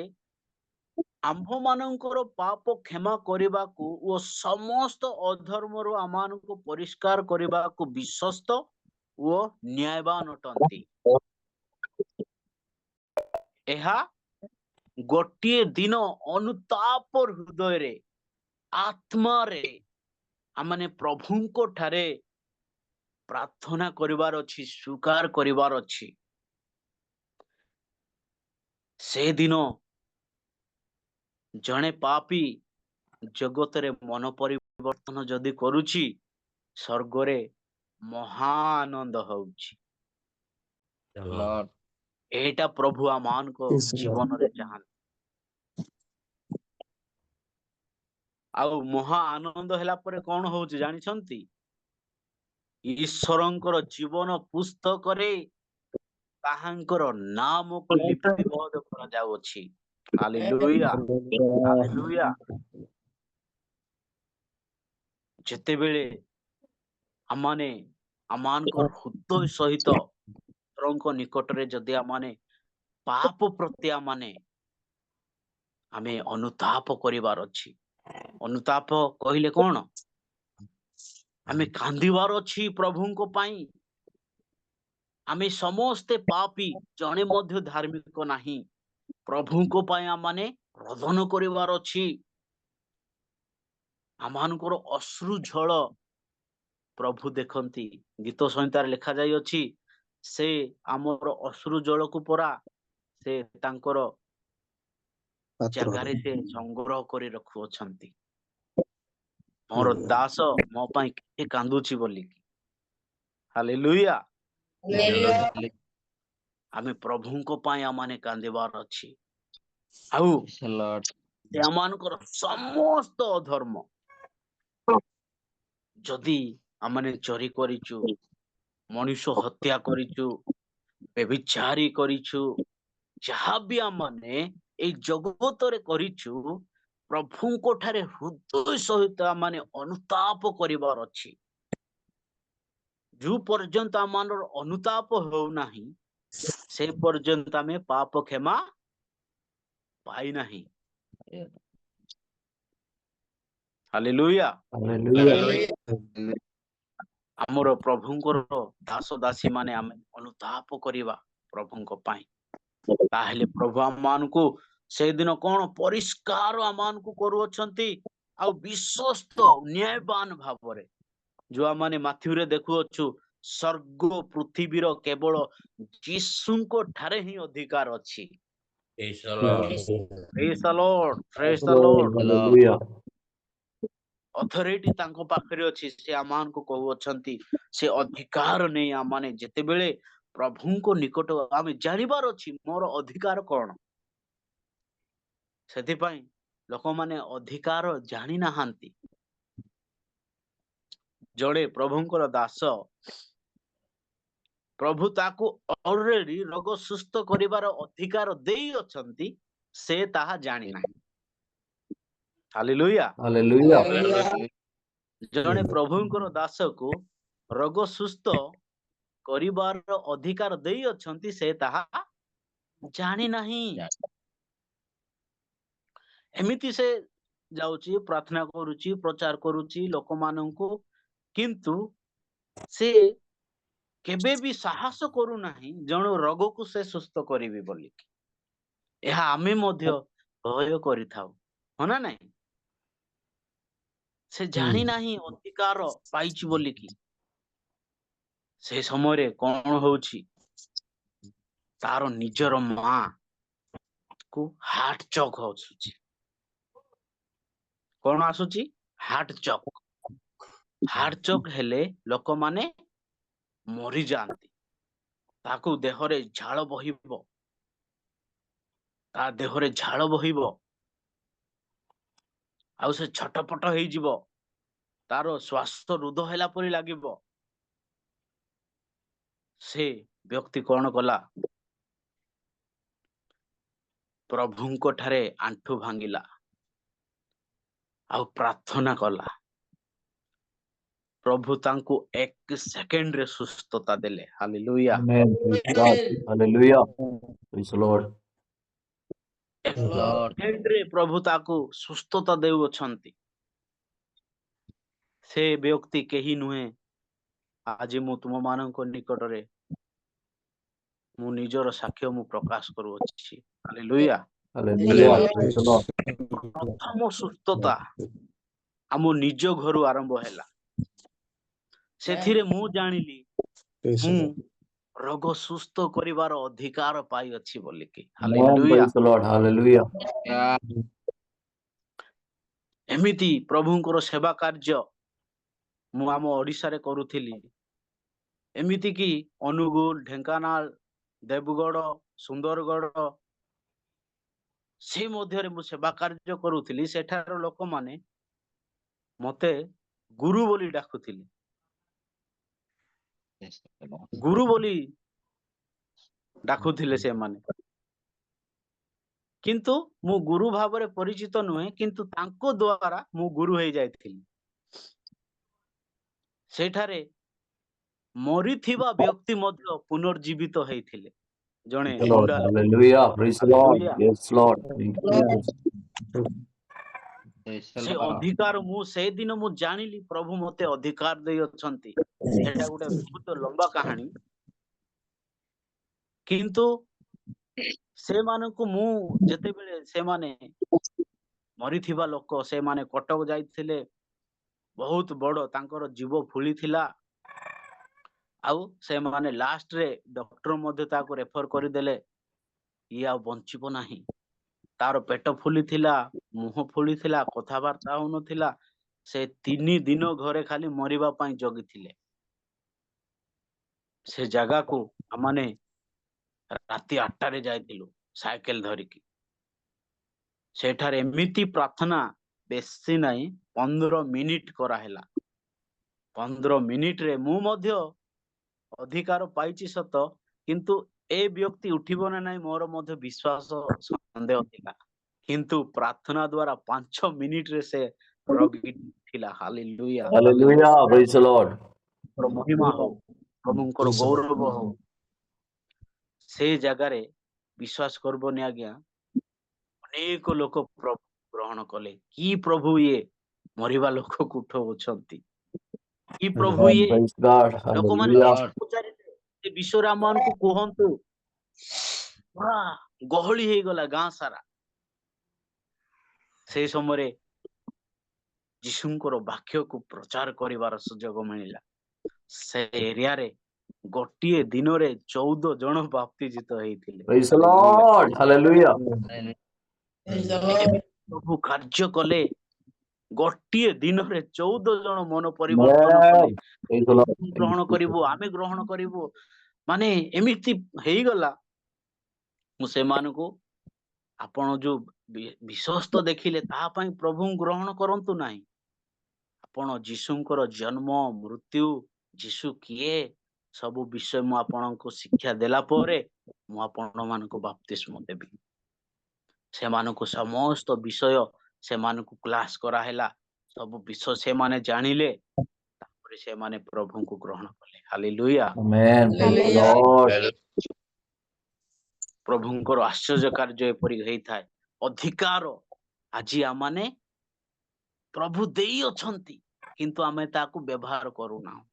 ଆମ୍ଭମାନଙ୍କର ପାପ କ୍ଷମା କରିବାକୁ ଓ ସମସ୍ତ ଅଧର୍ମରୁ ଆମମାନଙ୍କୁ ପରିଷ୍କାର କରିବାକୁ ବିଶ୍ୱସ୍ତ ଓ ନ୍ୟାୟବାନ ଅଟନ୍ତି। ଏହା ଗୋଟିଏ ଦିନ ଅନୁତାପ ହୃଦୟରେ, ଆତ୍ମାରେ ଆମମାନେ ପ୍ରଭୁଙ୍କ ଠାରେ ପ୍ରାର୍ଥନା କରିବାର ଅଛି, ସ୍ୱୀକାର କରିବାର ଅଛି। ସେଦିନ ଜଣେ ପାପୀ ଜଗତରେ ମନ ପରିବର୍ତ୍ତନ ଯଦି କରୁଛି, ସ୍ୱର୍ଗରେ ମହାଆନନ୍ଦ ହଉଛି। Lord. ଏଇଟା ପ୍ରଭୁ ଆମମାନଙ୍କ Yes, Lord. ଜୀବନରେ ଚାହାନ୍ତି। ଆଉ ମହା ଆନନ୍ଦ ହେଲା ପରେ କଣ ହଉଛି ଜାଣିଛନ୍ତି? ଈଶ୍ୱରଙ୍କର ଜୀବନ ପୁସ୍ତକରେ ତାହାଙ୍କର ନାମକୁ ଲିପିବଦ୍ଧ କରାଯାଉଅଛି। Hallelujah, hallelujah. ଯେତେବେଳେ ଆମମାନେ ଆମମାନଙ୍କର ହୃଦୟ ସହିତ ଈଶ୍ୱରଙ୍କ ନିକଟରେ ଯଦି ଆମମାନେ ପାପ ପ୍ରତି ଆମେ ଅନୁତାପ କରିବାର ଅଛି। ଅନୁତାପ କହିଲେ କଣ? ଆମେ କାନ୍ଦିବାର ଅଛି ପ୍ରଭୁଙ୍କ ପାଇଁ। ଆମେ ସମସ୍ତେ ପାପୀ, ଜଣେ ମଧ୍ୟ ଧାର୍ମିକ ନାହିଁ। ପ୍ରଭୁଙ୍କ ପାଇଁ ଆମମାନେ ରୋଦନ କରିବାର ଅଛି। ଆମମାନଙ୍କର ଅଶ୍ରୁ ଝଳ ପ୍ରଭୁ ଦେଖନ୍ତି। ଗୀତ ସଂହିତାରେ ଲେଖା ଯାଇଅଛି, ସେ ଆମର ଅଶ୍ରୁ ଜଳକୁ ପରା ସେ ତାଙ୍କର ଜାଗାରେ ସେ ସଂଗ୍ରହ କରି ରଖୁଅଛନ୍ତି। ମୋର ଦାସ ମୋ ପାଇଁ କେତେ କାନ୍ଦୁଛି ବୋଲିକି। ହାଲେଲୁୟା। ଆମେ ପ୍ରଭୁଙ୍କ ପାଇଁ ଆମମାନେ କାନ୍ଦିବାର ଅଛି। ଆଉ ସେ ଆମମାନଙ୍କର ସମସ୍ତ ଅଧର୍ମ, ଯଦି ଆମମାନେ ଚୋରି କରିଛୁ, ମଣିଷ ହତ୍ୟା କରିଛୁ, ବ୍ୟଭିଚାରୀ କରିଛୁ, ଯାହା ବି ଆମମାନେ ଏଇ ଜଗତରେ କରିଛୁ, ପ୍ରଭୁଙ୍କ ଠାରେ ହୃଦୟ ସହିତ ଆମମାନେ ଅନୁତାପ କରିବାର ଅଛି। ଯୋଉ ପର୍ଯ୍ୟନ୍ତ ଆମର ଅନୁତାପ ହେଉନାହିଁ, ସେ ପର୍ଯ୍ୟନ୍ତ ଆମେ ପାପ କ୍ଷମା ପାଇନାହିଁ। ହାଲେଲୁୟା। ଆମର ପ୍ରଭୁଙ୍କର ଦାସ ଦାସୀ ମାନେ ଆମେ ଅନୁତାପ କରିବା ପ୍ରଭୁଙ୍କ ପାଇଁ। ତାହେଲେ ପ୍ରଭୁ ଆମମାନଙ୍କୁ ସେଦିନ କଣ ପରିଷ୍କାର ଆମମାନଙ୍କୁ କରୁଅଛନ୍ତି, ଆଉ ବିଶ୍ୱସ୍ତ ନ୍ୟାୟବାନ ଭାବରେ। ଯୋଉ ଆମମାନେ ମାଥ୍ୟୁରେ ଦେଖୁଅଛୁ, ସ୍ୱର୍ଗ ପୃଥିବୀର କେବଳ ଯୀଶୁଙ୍କ ଠାରେ ହିଁ ଅଧିକାର ଅଛି। Praise the Lord. Praise the Lord, praise the Lord, Lord. hallelujah. Authority ତାଙ୍କ ପାଖରେ ଅଛି। ସେ ଆମମାନଙ୍କୁ କହୁଅଛନ୍ତି, ସେ ଅଧିକାର ନେଇ ଆମମାନେ ଯେତେବେଳେ ପ୍ରଭୁଙ୍କ ନିକଟ ଆମେ ଜାଣିବାର ଅଛି ମୋର ଅଧିକାର କଣ। ସେଥିପାଇଁ ଲୋକମାନେ ଅଧିକାର ଜାଣି ନାହାନ୍ତି। ଜଣେ ପ୍ରଭୁଙ୍କର ଦାସ, ପ୍ରଭୁ ତାକୁ ଅଲରେଡି ରୋଗ ସୁସ୍ଥ କରିବାର ଅଧିକାର ଦେଇଅଛନ୍ତି, ସେ ତାହା ଜାଣିନାହିଁ। ହାଲେଲୁୟା। Hallelujah. ଜଣେ ପ୍ରଭୁଙ୍କର ଦାସକୁ ରୋଗ ସୁସ୍ଥ କରିବାର ଅଧିକାର ଦେଇଅଛନ୍ତି, ସେ ତାହା ଜାଣିନାହିଁ। ଏମିତି ସେ ଯାଉଛି, ପ୍ରାର୍ଥନା କରୁଛି, ପ୍ରଚାର କରୁଛି ଲୋକମାନଙ୍କୁ, କିନ୍ତୁ ସେ କେବେ ବି ସାହସ କରୁନାହିଁ ଜଣେ ରୋଗକୁ ସେ ସୁସ୍ଥ କରିବି ବୋଲିକି। ଏହା ଆମେ ମଧ୍ୟ ଭୟ କରିଥାଉ, ହଁ ନା ନାଇଁ? ସେ ଜାଣିନାହିଁ ଅଧିକାର ପାଇଛି ବୋଲିକି। ସେ ସମୟରେ କଣ ହଉଛି, ତାର ନିଜର ମା କୁ ହାର୍ଟ ଚକ୍ ଆସୁଛି। କଣ ଆସୁଛି? ହାର୍ଟ ଚକ୍। ହାର୍ଟ ଚକ୍ ହେଲେ ଲୋକମାନେ ମରିଯାଆନ୍ତି। ତାକୁ ଦେହରେ ଝାଳ ବହିବ, ତା ଦେହରେ ଝାଳ ବହିବ, ଆଉ ସେ ଛଟପଟ ହେଇଯିବ, ତାର ଶ୍ୱାସ ରୁଦ୍ଧ ହେଲା ପରି ଲାଗିବ। ସେ ବ୍ୟକ୍ତି କଣ କଲା? ପ୍ରଭୁଙ୍କ ଠାରେ ଆଣ୍ଠୁ ଭାଙ୍ଗିଲା, ଆଉ ପ୍ରାର୍ଥନା କଲା। ପ୍ରଭୁ ତାଙ୍କୁ 1 ସେକେଣ୍ଡରେ ସୁସ୍ଥତା ଦେଲେ। Hallelujah. Amen. Praise God. Hallelujah. Praise the Lord. ସେକେଣ୍ଡରେ ପ୍ରଭୁ ତାକୁ ସୁସ୍ଥତା ଦେଉଅଛନ୍ତି। ସେ ବ୍ୟକ୍ତି କେହି ନୁହେଁ। ଆଜି ମୁଁ ତୁମମାନଙ୍କ ନିକଟରେ ମୁଁ ନିଜର ସାକ୍ଷ୍ୟ ମୁଁ ପ୍ରକାଶ କରୁଅଛି। Hallelujah. Hallelujah. Praise the Lord. ପ୍ରଥମ ସୁସ୍ଥତା ଆମ ନିଜ ଘରୁ ଆରମ୍ଭ ହେଲା। ସେଥିରେ ମୁଁ ଜାଣିଲି ମୁଁ ରୋଗ ସୁସ୍ଥ କରିବାର ଅଧିକାର ପାଇଅଛି ବୋଲିକି। Amen. Hallelujah. Praise the Lord. Hallelujah. ଏମିତି ପ୍ରଭୁଙ୍କର ସେବା କାର୍ଯ୍ୟ ମୁଁ ଆମ ଓଡ଼ିଶାରେ କରୁଥିଲି। ଏମିତି କି ଅନୁଗୁଳ, ଢେଙ୍କାନାଳ, ଦେବଗଡ଼, ସୁନ୍ଦରଗଡ଼, ସେ ମଧ୍ୟରେ ମୁଁ ସେବା କାର୍ଯ୍ୟ କରୁଥିଲି। ସେଠାର ଲୋକମାନେ ମତେ ଗୁରୁ ବୋଲି ଡାକୁଥିଲେ। Yes, Lord. ଗୁରୁ ବୋଲି ଡାକୁଥିଲେ ସେମାନେ। କିନ୍ତୁ ମୁଁ ଗୁରୁ ଭାବରେ ପରିଚିତ ନୁହେଁ, କିନ୍ତୁ ତାଙ୍କ ଦ୍ୱାରା ମୁଁ ଗୁରୁ ହେଇଯାଇଥିଲି। ସେଠାରେ ମରିଥିବା ବ୍ୟକ୍ତି ମଧ୍ୟ ପୁନର୍ଜୀବିତ ହେଇଥିଲେ। ଜଣେ Praise the Lord. ବୁଢା ଲୋକ। Hallelujah. Praise the Lord. Hallelujah. Yes, Lord. Thank you, Jesus. Praise the ସେ Lord. ଅଧିକାର ମୁଁ ସେଇଦିନ ମୁଁ ଜାଣିଲି ପ୍ରଭୁ ମତେ ଅଧିକାର ଦେଇ ଅଛନ୍ତି। ଏଟା ଗୋଟେ ବହୁତ ଲମ୍ବା କାହାଣୀ, କିନ୍ତୁ ସେମାନଙ୍କୁ ମୁଁ ଯେତେବେଳେ ସେମାନେ ମରିଥିବା ଲୋକ, ସେମାନେ କଟକ ଯାଇଥିଲେ, ବହୁତ ବଡ ତାଙ୍କର ଜୀବ ଫୁଳିଥିଲା, ଆଉ ସେମାନେ ଲାଷ୍ଟରେ ଡକ୍ଟର ମଧ୍ୟ ତାକୁ ରେଫର କରିଦେଲେ, ଇଏ ଆଉ ବଞ୍ଚିବ ନାହିଁ। ତାର ପେଟ ଫୁଲିଥିଲା, ମୁହଁ ଫୁଲିଥିଲା, କଥାବାର୍ତ୍ତା ହଉନଥିଲା। ସେ 3 ଦିନ ଘରେ ଖାଲି ମରିବା ପାଇଁ ଜଗିଥିଲେ। ସେ ଜାଗାକୁ ଆମମାନେ ରାତି 8ଟାରେ ଯାଇଥିଲୁ ସାଇକେଲ ଧରିକି। ସେଠାରେ ଏମିତି ପ୍ରାର୍ଥନା, ବେଶୀ ନାହିଁ 15 ମିନିଟ କରାହେଲା। 15 ମିନିଟରେ ମୁଁ ମଧ୍ୟ ଅଧିକାର ପାଇଛି ସତ, କିନ୍ତୁ ଏ ବ୍ୟକ୍ତି ଉଠିବ ନା ନାହିଁ ମୋର ମଧ୍ୟ ବିଶ୍ୱାସ ସନ୍ଦେହ ଥିଲା। କିନ୍ତୁ ପ୍ରାର୍ଥନା ଦ୍ୱାରା 5 ମିନିଟରେ ସେ ରୋଗୀ ଥିଲା। Hallelujah. Hallelujah. Praise the Lord. ପ୍ରଭୁଙ୍କର ମହିମା ହଉ, ପ୍ରଭୁଙ୍କର ଗୌରବ ହଉ। ସେ ଜାଗାରେ ବିଶ୍ୱାସ କରିବନି ଆଜ୍ଞା, ଅନେକ ଲୋକ ପ୍ରଭୁ ଗ୍ରହଣ କଲେ। କି ପ୍ରଭୁ ଇଏ ମରିବା ଲୋକକୁ ଉଠଉଛନ୍ତି, କି ପ୍ରଭୁ Amen. ଇଏ। Praise God. ଲୋକମାନେ Hallelujah. Lord. ପଚାରିଲେ ଏ ବିଷୟରେ ଆମମାନଙ୍କୁ କୁହନ୍ତୁ। ପୁରା ଗହଳି ହେଇଗଲା ଗାଁ ସାରା। ସେଇ ସମୟରେ ଯୀଶୁଙ୍କର ବାକ୍ୟକୁ ପ୍ରଚାର କରିବାର ସୁଯୋଗ ମିଳିଲା। ସେ ଏରିଆରେ ଗୋଟିଏ ଦିନରେ 14 ଜଣ ବାପ୍ତିଜିତ ହେଇଥିଲେ। Praise the hallelujah. Lord. Hallelujah. Hallelujah. ପ୍ରଭୁ କାର୍ଯ୍ୟ କଲେ। ଗୋଟିଏ ଦିନରେ 14 ଜଣ ମନ ପରିବର୍ତ୍ତନ କଲେ। Amen. Praise the Lord. Thank ଗ୍ରହଣ you, Jesus. କରିବୁ, ଆମେ ଗ୍ରହଣ କରିବୁ, ମାନେ ଏମିତି ହେଇଗଲା। ମୁଁ ସେମାନଙ୍କୁ, ଆପଣ ଯୋଉ ବିଶ୍ୱସ୍ତ ଦେଖିଲେ ତାହା ପାଇଁ ପ୍ରଭୁଙ୍କୁ ଗ୍ରହଣ କରନ୍ତୁ ନାହିଁ। ଆପଣ ଯୀଶୁଙ୍କର ଜନ୍ମ, ମୃତ୍ୟୁ, ଯୀଶୁ କିଏ, ସବୁ ବିଷୟ ମୁଁ ଆପଣଙ୍କୁ ଶିକ୍ଷା ଦେଲା ପରେ ମୁଁ ଆପଣମାନଙ୍କୁ ବାପ୍ତିସ୍ମ ଦେବି। ସେମାନଙ୍କୁ ସମସ୍ତ ବିଷୟ ସେମାନଙ୍କୁ କ୍ଲାସ କରାହେଲା। ସବୁ ବିଷୟ ସେମାନେ ଜାଣିଲେ, ତାପରେ ସେମାନେ ପ୍ରଭୁଙ୍କୁ ଗ୍ରହଣ କଲେ। Hallelujah. Amen. Praise the Lord. ପ୍ରଭୁଙ୍କର ଆଶ୍ଚର୍ଯ୍ୟ କାର୍ଯ୍ୟ ଏପରି ହେଇଥାଏ। ଅଧିକାର ଆଜି ଆମମାନେ ପ୍ରଭୁ ଦେଇ ଅଛନ୍ତି, କିନ୍ତୁ ଆମେ ତାକୁ ବ୍ୟବହାର କରୁନାହୁଁ।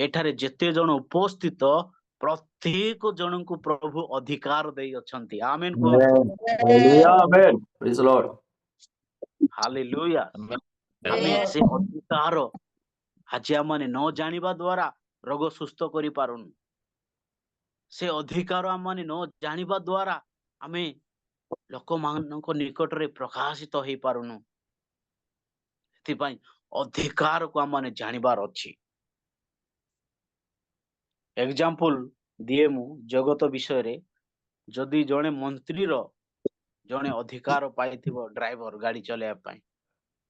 ଏଠାରେ ଯେତେ ଜଣ ଉପସ୍ଥିତ, ପ୍ରତ୍ୟେକ ଜଣଙ୍କୁ ପ୍ରଭୁ ଅଧିକାର ଦେଇ ଅଛନ୍ତି। ଆମେନ କୁହନ୍ତୁ। Amen. Hallelujah. Amen. Praise the Lord. Hallelujah. Amen. ଆମେ ସେ ଅଧିକାର ଆଜି ଆମମାନେ ନ ଜାଣିବା ଦ୍ୱାରା ରୋଗ ସୁସ୍ଥ କରିପାରୁନୁ। ସେ ଅଧିକାର ଆମମାନେ ନ ଜାଣିବା ଦ୍ୱାରା ଆମେ ଲୋକମାନଙ୍କ ନିକଟରେ ପ୍ରକାଶିତ ହେଇପାରୁନୁ। ସେଥିପାଇଁ ଅଧିକାରକୁ ଆମମାନେ ଜାଣିବାର ଅଛି। ଏକ୍ସାମ୍ପଲ ଦିଏ ମୁଁ ଜଗତ ବିଷୟରେ। ଯଦି ଜଣେ ମନ୍ତ୍ରୀର ଜଣେ ଅଧିକାର ପାଇଥିବ ଡ୍ରାଇଭର ଗାଡି ଚଲେଇବା ପାଇଁ,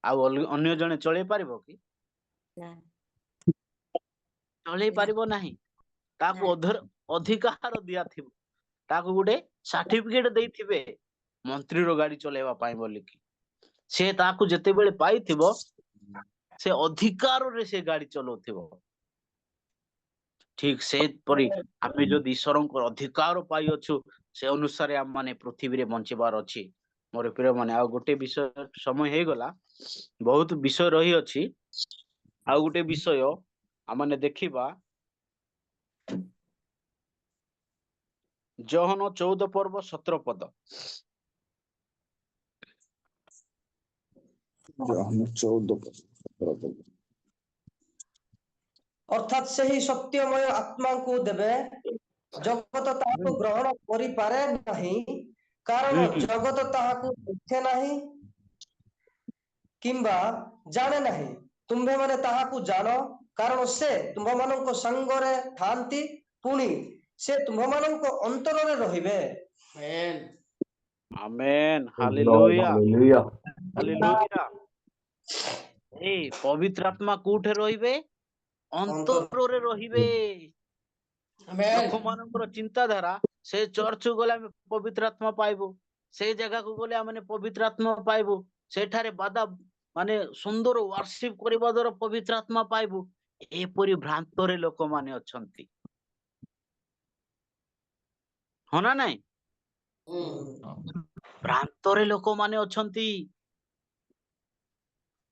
ଆଉ ଅନ୍ୟ ଜଣେ ଚଳେଇ ପାରିବ କି? ଚଳେଇ ପାରିବ ନାହିଁ। ତାକୁ ଅଧିକାର ଦିଆଥିବ, ତାକୁ ଗୋଟେ ସାର୍ଟିଫିକେଟ ଦେଇଥିବେ ମନ୍ତ୍ରୀର ଗାଡି ଚଲେଇବା ପାଇଁ ବୋଲିକି। ସେ ତାକୁ ଯେତେବେଳେ ପାଇଥିବ, ସେ ଅଧିକାରରେ ସେ ଗାଡି ଚଲାଉଥିବ। ଠିକ ସେପରି ଆମେ ଯଦି ଈଶ୍ୱରଙ୍କର ଅଧିକାର ପାଇଅଛୁ, ସେ ଅନୁସାରେ ଆମମାନେ ପୃଥିବୀରେ ବଞ୍ଚିବାର ଅଛି। ମୋର ପ୍ରିୟ ମାନେ, ଆଉ ଗୋଟେ ବିଷୟ, ସମୟ ହେଇଗଲା, ବହୁତ ବିଷୟ ରହିଅଛି। ଆଉ ଗୋଟେ ବିଷୟ ଆମମାନେ ଦେଖିବା, ଯୋହନ 14 ପର୍ବ 17 ପଦ। ଯୋହାନ 14 ଅର୍ଥାତ୍ ସେହି ସତ୍ୟମୟ ଆତ୍ମାଙ୍କୁ ଦେବେ। ଜଗତ ତାହାକୁ ଗ୍ରହଣ କରିପାରେ ନାହିଁ, କାରଣ ଜଗତ ତାହାକୁ ଦେଖେ ନାହିଁ କିମ୍ବା ଜାଣେ ନାହିଁ। ତୁମ୍ଭେମାନେ ତାହାକୁ ଜାଣ, କାରଣ ସେ ତୁମ୍ଭମାନଙ୍କ ସାଙ୍ଗରେ ଥାନ୍ତି, ପୁଣି ସେ ତୁମ୍ଭମାନଙ୍କ ଅନ୍ତରରେ ରହିବେ। Amen. Praise the Lord. Hallelujah. ଅନ୍ତରରେ ରହିବେ। Amen. ଲୋକମାନଙ୍କର ଚିନ୍ତାଧାରା ସେ ଚର୍ଚ୍ଚକୁ ଗଲେ ଆମେ ପବିତ୍ର ଆତ୍ମା ପାଇବୁ, ସେ ଜାଗାକୁ ଗଲେ ଆମେ ପବିତ୍ର ଆତ୍ମା ପାଇବୁ, ସେଠାରେ ମାନେ ସୁନ୍ଦର ୱାର୍ସିପ କରିବା ଦ୍ୱାରା ପବିତ୍ର ଆତ୍ମା ପାଇବୁ। ଏପରି ଭ୍ରାନ୍ତରେ ଲୋକମାନେ ଅଛନ୍ତି, ହଁ ନା ନାଇଁ? ଭ୍ରାନ୍ତରେ ଲୋକମାନେ ଅଛନ୍ତି,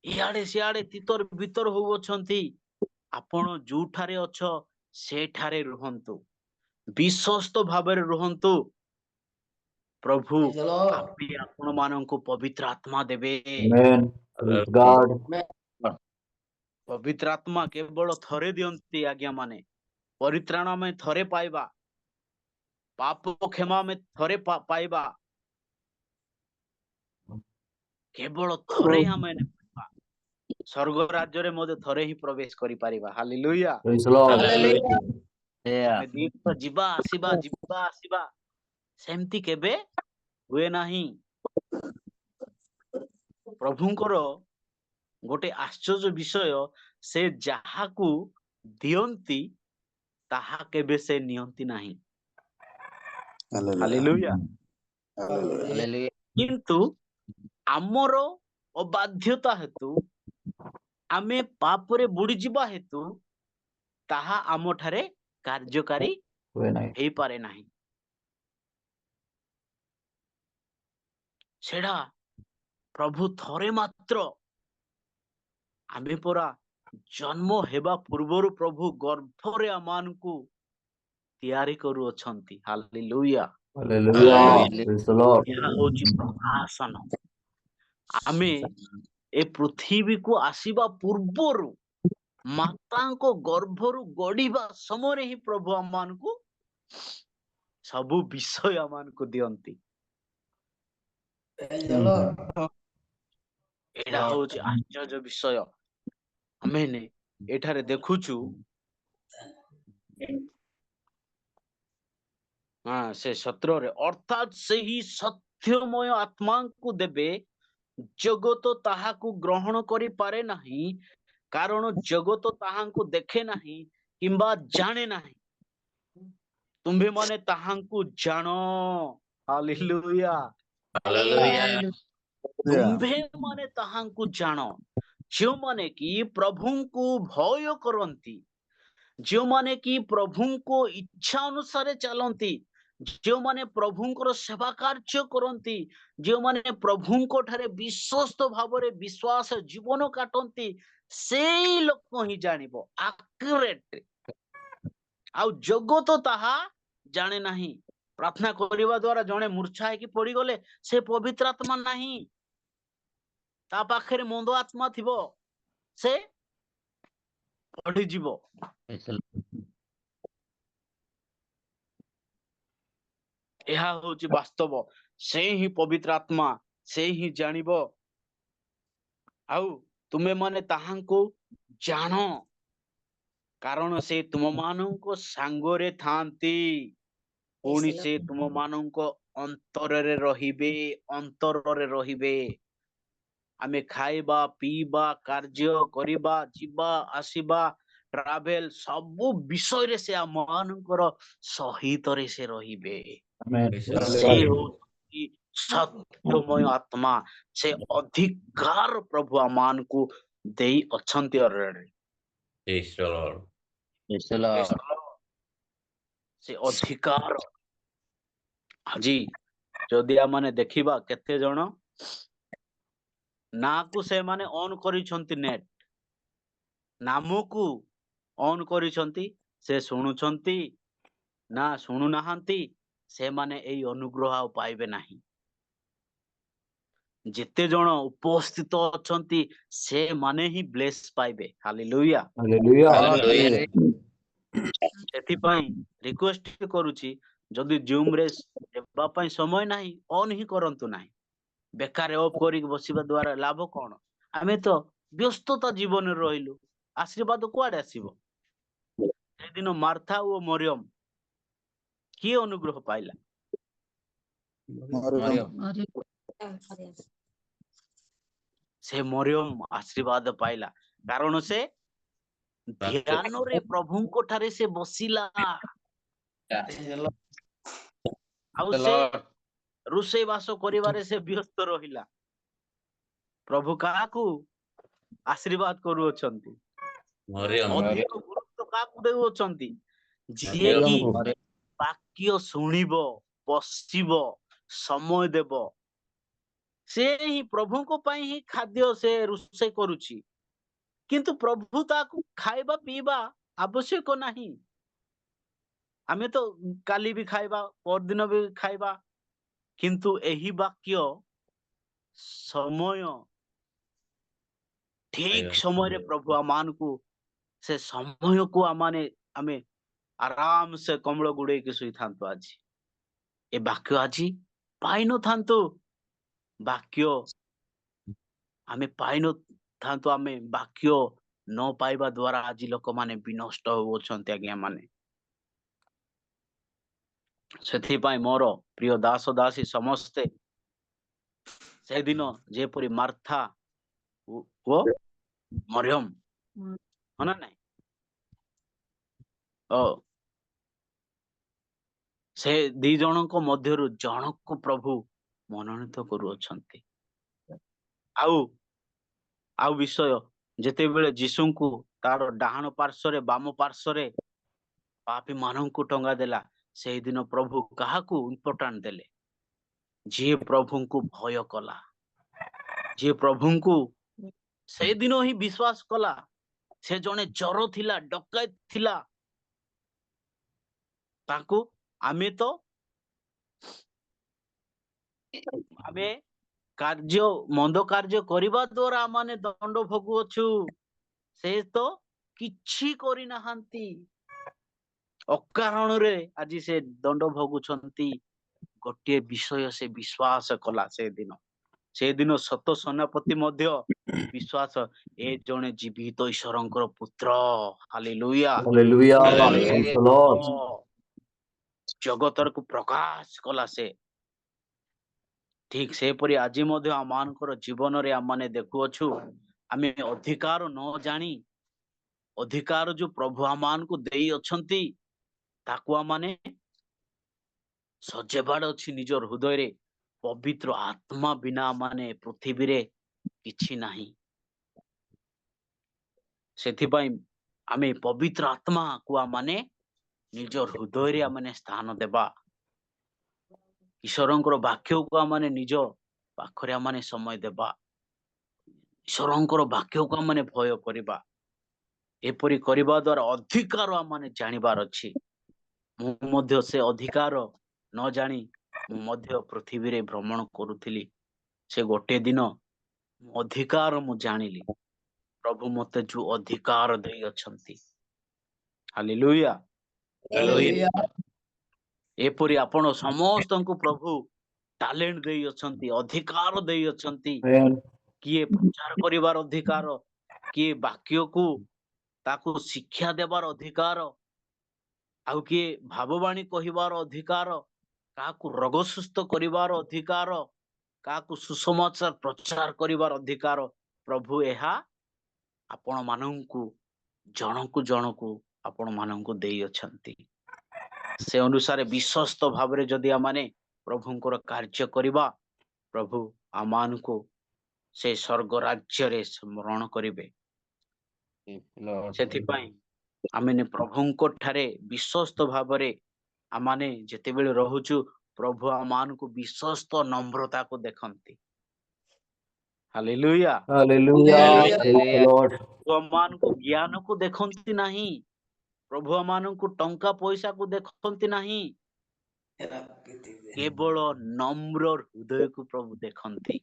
ଇଆଡେ ସିଆଡେ ତିତର ବିତର ହଉଅଛନ୍ତି। ଆପଣ ଯୋଉଠାରେ ଅଛ ସେଠାରେ ରୁହନ୍ତୁ, ବିଶ୍ୱସ୍ତ ଭାବରେ ରୁହନ୍ତୁ। ପ୍ରଭୁ Praise the Lord. ଆପେ ଆପଣ ମାନଙ୍କୁ ପବିତ୍ର ଆତ୍ମା ଦେବେ। Amen. Praise God. ପବିତ୍ର ଆତ୍ମା କେବଳ ଥରେ ଦିଅନ୍ତି ଆଜ୍ଞା ମାନେ। ପରିତ୍ରାଣ ଆମେ ଥରେ ପାଇବା, ପାପ କ୍ଷମା ଆମେ ଥରେ ପାଇବା, କେବଳ ଥରେ ଆମେ ପାଇବା। ସ୍ୱର୍ଗ ରାଜ୍ୟରେ ମଧ୍ୟ ଥରେ ହିଁ ପ୍ରବେଶ କରିପାରିବା। Hallelujah. Praise the Lord. Hallelujah. ଆମେ ଦିନ ଯିବା ଆସିବା ସେମିତି କେବେ ହୁଏ ନାହିଁ। ପ୍ରଭୁଙ୍କର ଗୋଟେ ଆଶ୍ଚର୍ଯ୍ୟ ବିଷୟ, ସେ ଯାହାକୁ ଦିଅନ୍ତି ତାହା କେବେ ସେ ନିଅନ୍ତି ନାହିଁ। ହାଲେଲୁୟା। Hallelujah. କିନ୍ତୁ ଆମର ଅବାଧ୍ୟତା ହେତୁ, ଆମେ ପାପରେ ବୁଡ଼ିଯିବା ହେତୁ ତାହା ଆମଠାରେ କାର୍ଯ୍ୟକାରୀ Very nice. ହେଇପାରେ ନାହିଁ। ସେଟା ପ୍ରଭୁ ଥରେ ମାତ୍ର, ଆମେ ପରା ଜନ୍ମ ହେବା ପୂର୍ବରୁ ପ୍ରଭୁ ଗର୍ଭରେ ଆମମାନଙ୍କୁ ତିଆରି କରୁଅଛନ୍ତି। Hallelujah. Hallelujah. Praise the Lord. ଏହା ହଉଛି ପ୍ରକାଶନ। ଆମେ ଏ ପୃଥିବୀକୁ ଆସିବା ପୂର୍ବରୁ ମାତାଙ୍କ ଗର୍ଭରୁ ଗଢିବା ସମୟରେ ହିଁ ପ୍ରଭୁ ଆମମାନଙ୍କୁ ସବୁ ବିଷୟ ଆମମାନଙ୍କୁ ଦିଅନ୍ତି। Praise the Lord. ଏଇଟା ହଉଛି ଆଶ୍ଚର୍ଯ୍ୟ ବିଷୟ। ଆମେ ଏଠାରେ ଦେଖୁଛୁ, ସେ ସତ୍ରରେ, ଅର୍ଥାତ୍ ସେହି ସତ୍ୟମୟ ଆତ୍ମାଙ୍କୁ ଦେବେ, ଜଗତ ତାହାକୁ ଗ୍ରହଣ କରିପାରେ ନାହିଁ, କାରଣ ଜଗତ ତାହାଙ୍କୁ ଦେଖେ ନାହିଁ କିମ୍ବା ଜାଣେ ନାହିଁ। ତୁମ୍ଭେମାନେ ତାହାଙ୍କୁ ଜାଣ। ହାଲେଲୁୟା। ତୁମ୍ଭେମାନେ ତାହାଙ୍କୁ ଜାଣ, ଯେଉଁମାନେ କି ପ୍ରଭୁଙ୍କୁ ଭୟ କରନ୍ତି, ଯେଉଁମାନେ କି ପ୍ରଭୁଙ୍କ ଇଚ୍ଛା ଅନୁସାରେ ଚାଲନ୍ତି, ଯେଉଁମାନେ ପ୍ରଭୁଙ୍କର ସେବା କାର୍ଯ୍ୟ କରନ୍ତି, ଯେଉଁମାନେ ପ୍ରଭୁଙ୍କ ଠାରେ ବିଶ୍ୱସ୍ତ ଭାବରେ ବିଶ୍ୱାସ ଜୀବନ କାଟନ୍ତି, ସେଇ ଲୋକ ହିଁ ଜାଣିବ ଆକ୍ୟୁରେଟ। ଆଉ ଜଗତ ତାହା ଜାଣେ ନାହିଁ। ପ୍ରାର୍ଥନା କରିବା ଦ୍ୱାରା ଜଣେ ମୂର୍ଚ୍ଛା ହେଇକି ପଡିଗଲେ ସେ ପବିତ୍ର ଆତ୍ମା ନାହିଁ, ତା ପାଖରେ ମନ୍ଦ ଆତ୍ମା ଥିବ, ସେ ପଢିଯିବ। ଏହା ହଉଛି ବାସ୍ତବ। ସେ ହିଁ ପବିତ୍ର ଆତ୍ମା, ସେ ହିଁ ଜାଣିବ। ଆଉ ତୁମେ ମାନେ ତାହାଙ୍କୁ ଜାଣ, କାରଣ ସେ ତୁମମାନଙ୍କ ସାଙ୍ଗରେ ଥାନ୍ତି, ପୁଣି ସେ ତୁମମାନଙ୍କ ଅନ୍ତରରେ ରହିବେ। ଆମେ ଖାଇବା, ପିଇବା, କାର୍ଯ୍ୟ କରିବା, ଯିବା ଆସିବା, ଟ୍ରାଭେଲ, ସବୁ ବିଷୟରେ ସେ ଆମମାନଙ୍କର ସହିତରେ ସେ ରହିବେ। Amen. ସେ ହଉଛି ସତ୍ୟମୟ ଆତ୍ମା। ସେ ଅଧିକାର ପ୍ରଭୁ ଆମମାନଙ୍କୁ ଦେଇ ଅଛନ୍ତି already। ସେ ଅଧିକାର ଆଜି ଯଦି ଆମେ ଦେଖିବା, କେତେ ଜଣ ନାକୁ ସେମାନେ ଅନ୍ କରିଛନ୍ତି, ନେଟ ନାମକୁ ଅନ୍ କରିଛନ୍ତି, ସେ ଶୁଣୁଛନ୍ତି ନା ଶୁଣୁନାହାନ୍ତି, ସେମାନେ ଏଇ ଅନୁଗ୍ରହ ଆଉ ପାଇବେ ନାହିଁ। ଯେତେ ଜଣ ଉପସ୍ଥିତ ଅଛନ୍ତି ସେମାନେ ହିଁ ବ୍ଲେସ ପାଇବେ। ହାଲେଲୁୟା। Hallelujah. ସେଥିପାଇଁ ରିକ୍ୱେଷ୍ଟ କରୁଛି, ଯଦି ଜୁମ ରେ ଦେବା ପାଇଁ ସମୟ ନାହିଁ, ଅନ୍ ହିଁ କରନ୍ତୁ ନାହିଁ। ବେକାର ଅଫ୍ କରିକି ବସିବା ଦ୍ୱାରା ଲାଭ କଣ? ଆମେ ତ ବ୍ୟସ୍ତତା ଜୀବନରେ ରହିଲୁ, ଆଶୀର୍ବାଦ କୁଆଡେ ଆସିବ? ସେଦିନ ମାର୍ଥା ଓ ମରିୟମ କିଏ ଅନୁଗ୍ରହ ପାଇଲା? ସେ ମରିୟମ ଆଶୀର୍ବାଦ ପାଇଲା, କାରଣ ସେ ଧ୍ୟାନରେ ପ୍ରଭୁଙ୍କ ଠାରେ ସେ ବସିଲା ଆଉ ସେ ରୋଷେଇ ବାସ କରିବାରେ ସେ ବ୍ୟସ୍ତ ରହିଲା। ପ୍ରଭୁ କାହାକୁ ଆଶୀର୍ବାଦ କରୁଅଛନ୍ତି? ଅଧିକ ଗୁରୁତ୍ୱ କାହାକୁ ଦେଉଅଛନ୍ତି? ଯିଏ କି ବାକ୍ୟ ଶୁଣିବ, ବସିବ, ସମୟ ଦେବ। ସେ ହିଁ ପ୍ରଭୁଙ୍କ ପାଇଁ ହିଁ ଖାଦ୍ୟ ସେ ରୋଷେଇ କରୁଛି, କିନ୍ତୁ ପ୍ରଭୁ ତାକୁ ଖାଇବା ପିଇବା ଆବଶ୍ୟକ ନାହିଁ। ଆମେ ତ କାଲି ବି ଖାଇବା, ପରଦିନ ବି ଖାଇବା, କିନ୍ତୁ ଏହି ବାକ୍ୟ ସମୟ ଠିକ ସମୟରେ ପ୍ରଭୁ ଆମମାନଙ୍କୁ ସେ ସମୟକୁ ଆମେ ଆରାମ ସେ କମଳ ଗୁଡେଇକି ଶୋଇଥାନ୍ତୁ। ଆଜି ଏ ବାକ୍ୟ ଆଜି ପାଇନଥାନ୍ତୁ, ବାକ୍ୟ ଆମେ ପାଇନଥାନ୍ତୁ, ଆମେ ବାକ୍ୟ ନ ପାଇବା ଦ୍ଵାରା ଆଜି ଲୋକମାନେ ବିନଷ୍ଟ ହେଉଅଛନ୍ତି ଆଜ୍ଞା ମାନେ। ସେଥିପାଇଁ ମୋର ପ୍ରିୟ ଦାସ ଦାସୀ ସମସ୍ତେ ସେଦିନ ଯେପରି ମାର୍ଥା ଓ ମରିୟମ, ହଁ ନା ନାଇଁ, ସେ ଦି ଜଣଙ୍କ ମଧ୍ୟରୁ ଜଣକୁ ପ୍ରଭୁ ମନୋନୀତ କରୁଅଛନ୍ତି। ଆଉ ବିଷୟ, ଯେତେବେଳେ ଯୀଶୁଙ୍କୁ ତାର ଡାହାଣ ପାର୍ଶ୍ୱରେ ବାମ ପାର୍ଶ୍ୱରେ ପାପୀ ମାନଙ୍କୁ ଟଙ୍ଗା ଦେଲା, ସେଇଦିନ ପ୍ରଭୁ କାହାକୁ ଇମ୍ପୋର୍ଟାଣ୍ଟ ଦେଲେ? ଯିଏ ପ୍ରଭୁଙ୍କୁ ଭୟ କଲା, ଯିଏ ପ୍ରଭୁଙ୍କୁ ସେଇଦିନ ହିଁ ବିଶ୍ୱାସ କଲା। ସେ ଜଣେ ଚୋର ଥିଲା, ଡକାୟତ ଥିଲା, ତାଙ୍କୁ ଆମେ ମନ୍ଦ କାର୍ଯ୍ୟ କରିବା ଦ୍ୱାରା ଆମେ ଦଣ୍ଡ ଭୋଗୁଅଛୁ। ସେ ତ କିଛି କରିନାହାନ୍ତି, ଅକାରଣରେ ଆଜି ସେ ଦଣ୍ଡ ଭୋଗୁଛନ୍ତି। ଗୋଟିଏ ବିଷୟ ସେ ବିଶ୍ୱାସ କଲା। ସେଦିନ ସତ ସେନାପତି ମଧ୍ୟ ବିଶ୍ୱାସ, ଏ ଜଣେ ଜୀବିତ ଈଶ୍ୱରଙ୍କର ପୁତ୍ର। Hallelujah. Hallelujah. Praise the Lord. ଜଗତକୁ ପ୍ରକାଶ କଲା ସେ। ଠିକ ସେପରି ଆଜି ମଧ୍ୟ ଆମମାନଙ୍କର ଜୀବନରେ ଆମେ ଦେଖୁଅଛୁ, ଆମେ ଅଧିକାର ନ ଜାଣି, ଅଧିକାର ଯୋଉ ପ୍ରଭୁ ଆମମାନଙ୍କୁ ଦେଇ ଅଛନ୍ତି, ତାକୁ ଆମେ ସଜେଇବାର ଅଛି ନିଜର ହୃଦୟରେ। ପବିତ୍ର ଆତ୍ମା ବିନା ମାନେ ପୃଥିବୀରେ କିଛି ନାହିଁ। ସେଥିପାଇଁ ଆମେ ପବିତ୍ର ଆତ୍ମାକୁ ଆମେ ନିଜ ହୃଦୟରେ ଆମେ ସ୍ଥାନ ଦେବା। ଈଶ୍ୱରଙ୍କର ବାକ୍ୟକୁ ଆମେ ନିଜ ପାଖରେ ଆମେ ସମୟ ଦେବା। ଈଶ୍ୱରଙ୍କର ବାକ୍ୟକୁ ଆମେ ଭୟ କରିବା। ଏପରି କରିବା ଦ୍ୱାରା ଅଧିକାର ଆମେ ଜାଣିବାର ଅଛି। ମୁଁ ମଧ୍ୟ ସେ ଅଧିକାର ନ ଜାଣି ମୁଁ ମଧ୍ୟ ପୃଥିବୀରେ ଭ୍ରମଣ କରୁଥିଲି। ସେ ଗୋଟେ ଦିନ ଅଧିକାର ମୁଁ ଜାଣିଲି, ପ୍ରଭୁ ମତେ ଯୋଉ ଅଧିକାର ଦେଇଅଛନ୍ତି। ହାଲେଲୁୟା। ଏପରି ଆପଣ ସମସ୍ତଙ୍କୁ ପ୍ରଭୁ ଟ୍ୟାଲେଣ୍ଟ ଦେଇଅଛନ୍ତି, ଅଧିକାର ଦେଇଅଛନ୍ତି। Amen. କିଏ ପ୍ରଚାର କରିବାର ଅଧିକାର, କିଏ ବାକ୍ୟକୁ ତାକୁ ଶିକ୍ଷା ଦେବାର ଅଧିକାର, ଆଉ କିଏ ଭାବବାଣୀ କହିବାର ଅଧିକାର, କାହାକୁ ରୋଗ ସୁସ୍ଥ କରିବାର ଅଧିକାର, କାହାକୁ ସୁସମାଚାର ପ୍ରଚାର କରିବାର ଅଧିକାର। ପ୍ରଭୁ ଏହା ଆପଣ ମାନଙ୍କୁ ଜଣକୁ ଆପଣ ମାନଙ୍କୁ ଦେଇଅଛନ୍ତି। ସେ ଅନୁସାରେ ବିଶ୍ୱସ୍ତ ଭାବରେ ଯଦି ଆମେ ପ୍ରଭୁଙ୍କର କାର୍ଯ୍ୟ କରିବା, ପ୍ରଭୁ ଆମମାନଙ୍କୁ ସେ ସ୍ୱର୍ଗ ରାଜ୍ୟରେ ସ୍ମରଣ କରିବେ। ସେଥିପାଇଁ ଆମେ ପ୍ରଭୁଙ୍କ ଠାରେ ବିଶ୍ୱସ୍ତ ଭାବରେ ଆମେ ଯେତେବେଳେ ରହୁଛୁ, ପ୍ରଭୁ ଆମମାନଙ୍କୁ ବିଶ୍ୱସ୍ତ ନମ୍ରତାକୁ ଦେଖନ୍ତି। Hallelujah. Hallelujah. Praise the Lord. ପ୍ରଭୁ ଆମମାନଙ୍କୁ ଜ୍ଞାନକୁ ଦେଖନ୍ତି ନାହିଁ, ପ୍ରଭୁ ଆମମାନଙ୍କୁ ଟଙ୍କା ପଇସାକୁ ଦେଖନ୍ତି ନାହିଁ, କେବଳ ନମ୍ର ହୃଦୟକୁ ପ୍ରଭୁ ଦେଖନ୍ତି।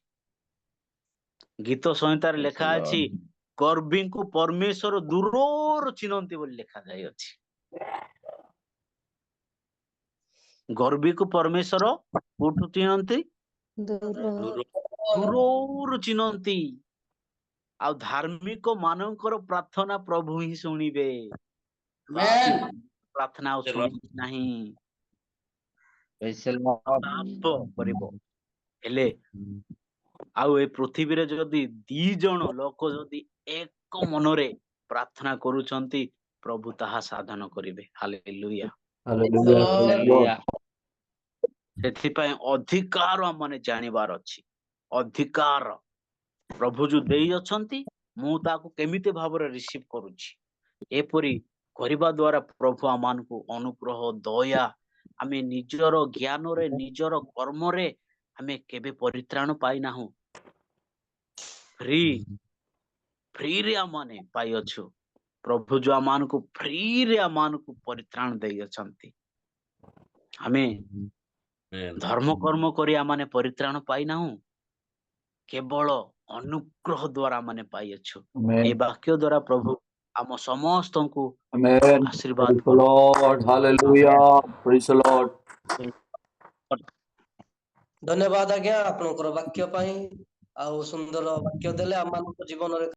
ଗୀତ ସଂହିତାରେ ଲେଖା ଅଛି, ଗର୍ବିଙ୍କୁ ପରମେଶ୍ୱର ଦୂରରୁ ଚିହ୍ନନ୍ତି ବୋଲି ଲେଖାଯାଇଅଛି। ଗର୍ବିକୁ ପରମେଶ୍ୱର କୋଉଠୁ ଚିହ୍ନନ୍ତି? ଦୂରରୁ ଚିହ୍ନନ୍ତି। ଆଉ ଧାର୍ମିକ ମାନଙ୍କର ପ୍ରାର୍ଥନା ପ୍ରଭୁ ହିଁ ଶୁଣିବେ। ପ୍ରାର୍ଥନା ଆଉ ଶୁଣିବେ ନାହିଁ, କରିବ। ହେଲେ ଆଉ ଏ ପୃଥିବୀରେ ଯଦି 2 ଜଣ ଲୋକ ଯଦି ଏକ ମନରେ ପ୍ରାର୍ଥନା କରୁଛନ୍ତି ପ୍ରଭୁ ତାହା ସାଧନ କରିବେ। Hallelujah. Hallelujah. Praise the Lord. Hallelujah. ସେଥିପାଇଁ ଅଧିକାର ଆମମାନେ ଜାଣିବାର ଅଛି। ଅଧିକାର ପ୍ରଭୁ ଯୋଉ ଦେଇ ଅଛନ୍ତି ମୁଁ ତାକୁ କେମିତି ଭାବରେ ରିସିଭ କରୁଛି। ଏପରି କରିବା ଦ୍ୱାରା ପ୍ରଭୁ ଆମମାନଙ୍କୁ ଅନୁଗ୍ରହ ଦୟା ଆମେ ନିଜର ଜ୍ଞାନରେ ନିଜର କର୍ମରେ ଆମେ କେବେ ପରିତ୍ରାଣ ପାଇନାହୁଁ। ଫ୍ରିରେ ଆମମାନେ ପାଇଅଛୁ। ପ୍ରଭୁ ଯୋଉ ଆମମାନଙ୍କୁ ଫ୍ରିରେ ଆମମାନଙ୍କୁ ପରିତ୍ରାଣ ଦେଇଅଛନ୍ତି। ଆମେ ଧର୍ମ କର୍ମ କରି ଆମମାନେ ପରିତ୍ରାଣ ପାଇନାହୁଁ। କେବଳ ଅନୁଗ୍ରହ ଦ୍ୱାରା ଆମେ ପାଇଅଛୁ। Amen. এই ବାକ୍ୟ ଦ୍ୱାରା ପ୍ରଭୁ ଆମ ସମସ୍ତଙ୍କୁ Amen. ଆଶୀର୍ବାଦ Praise the Lord. Hallelujah. Praise the Lord. ଧନ୍ୟବାଦ ଆଜ୍ଞା ଆପଣଙ୍କର ବାକ୍ୟ ପାଇଁ। ଆଉ ସୁନ୍ଦର ବାକ୍ୟ ଦେଲେ ଆମମାନଙ୍କ ଜୀବନରେ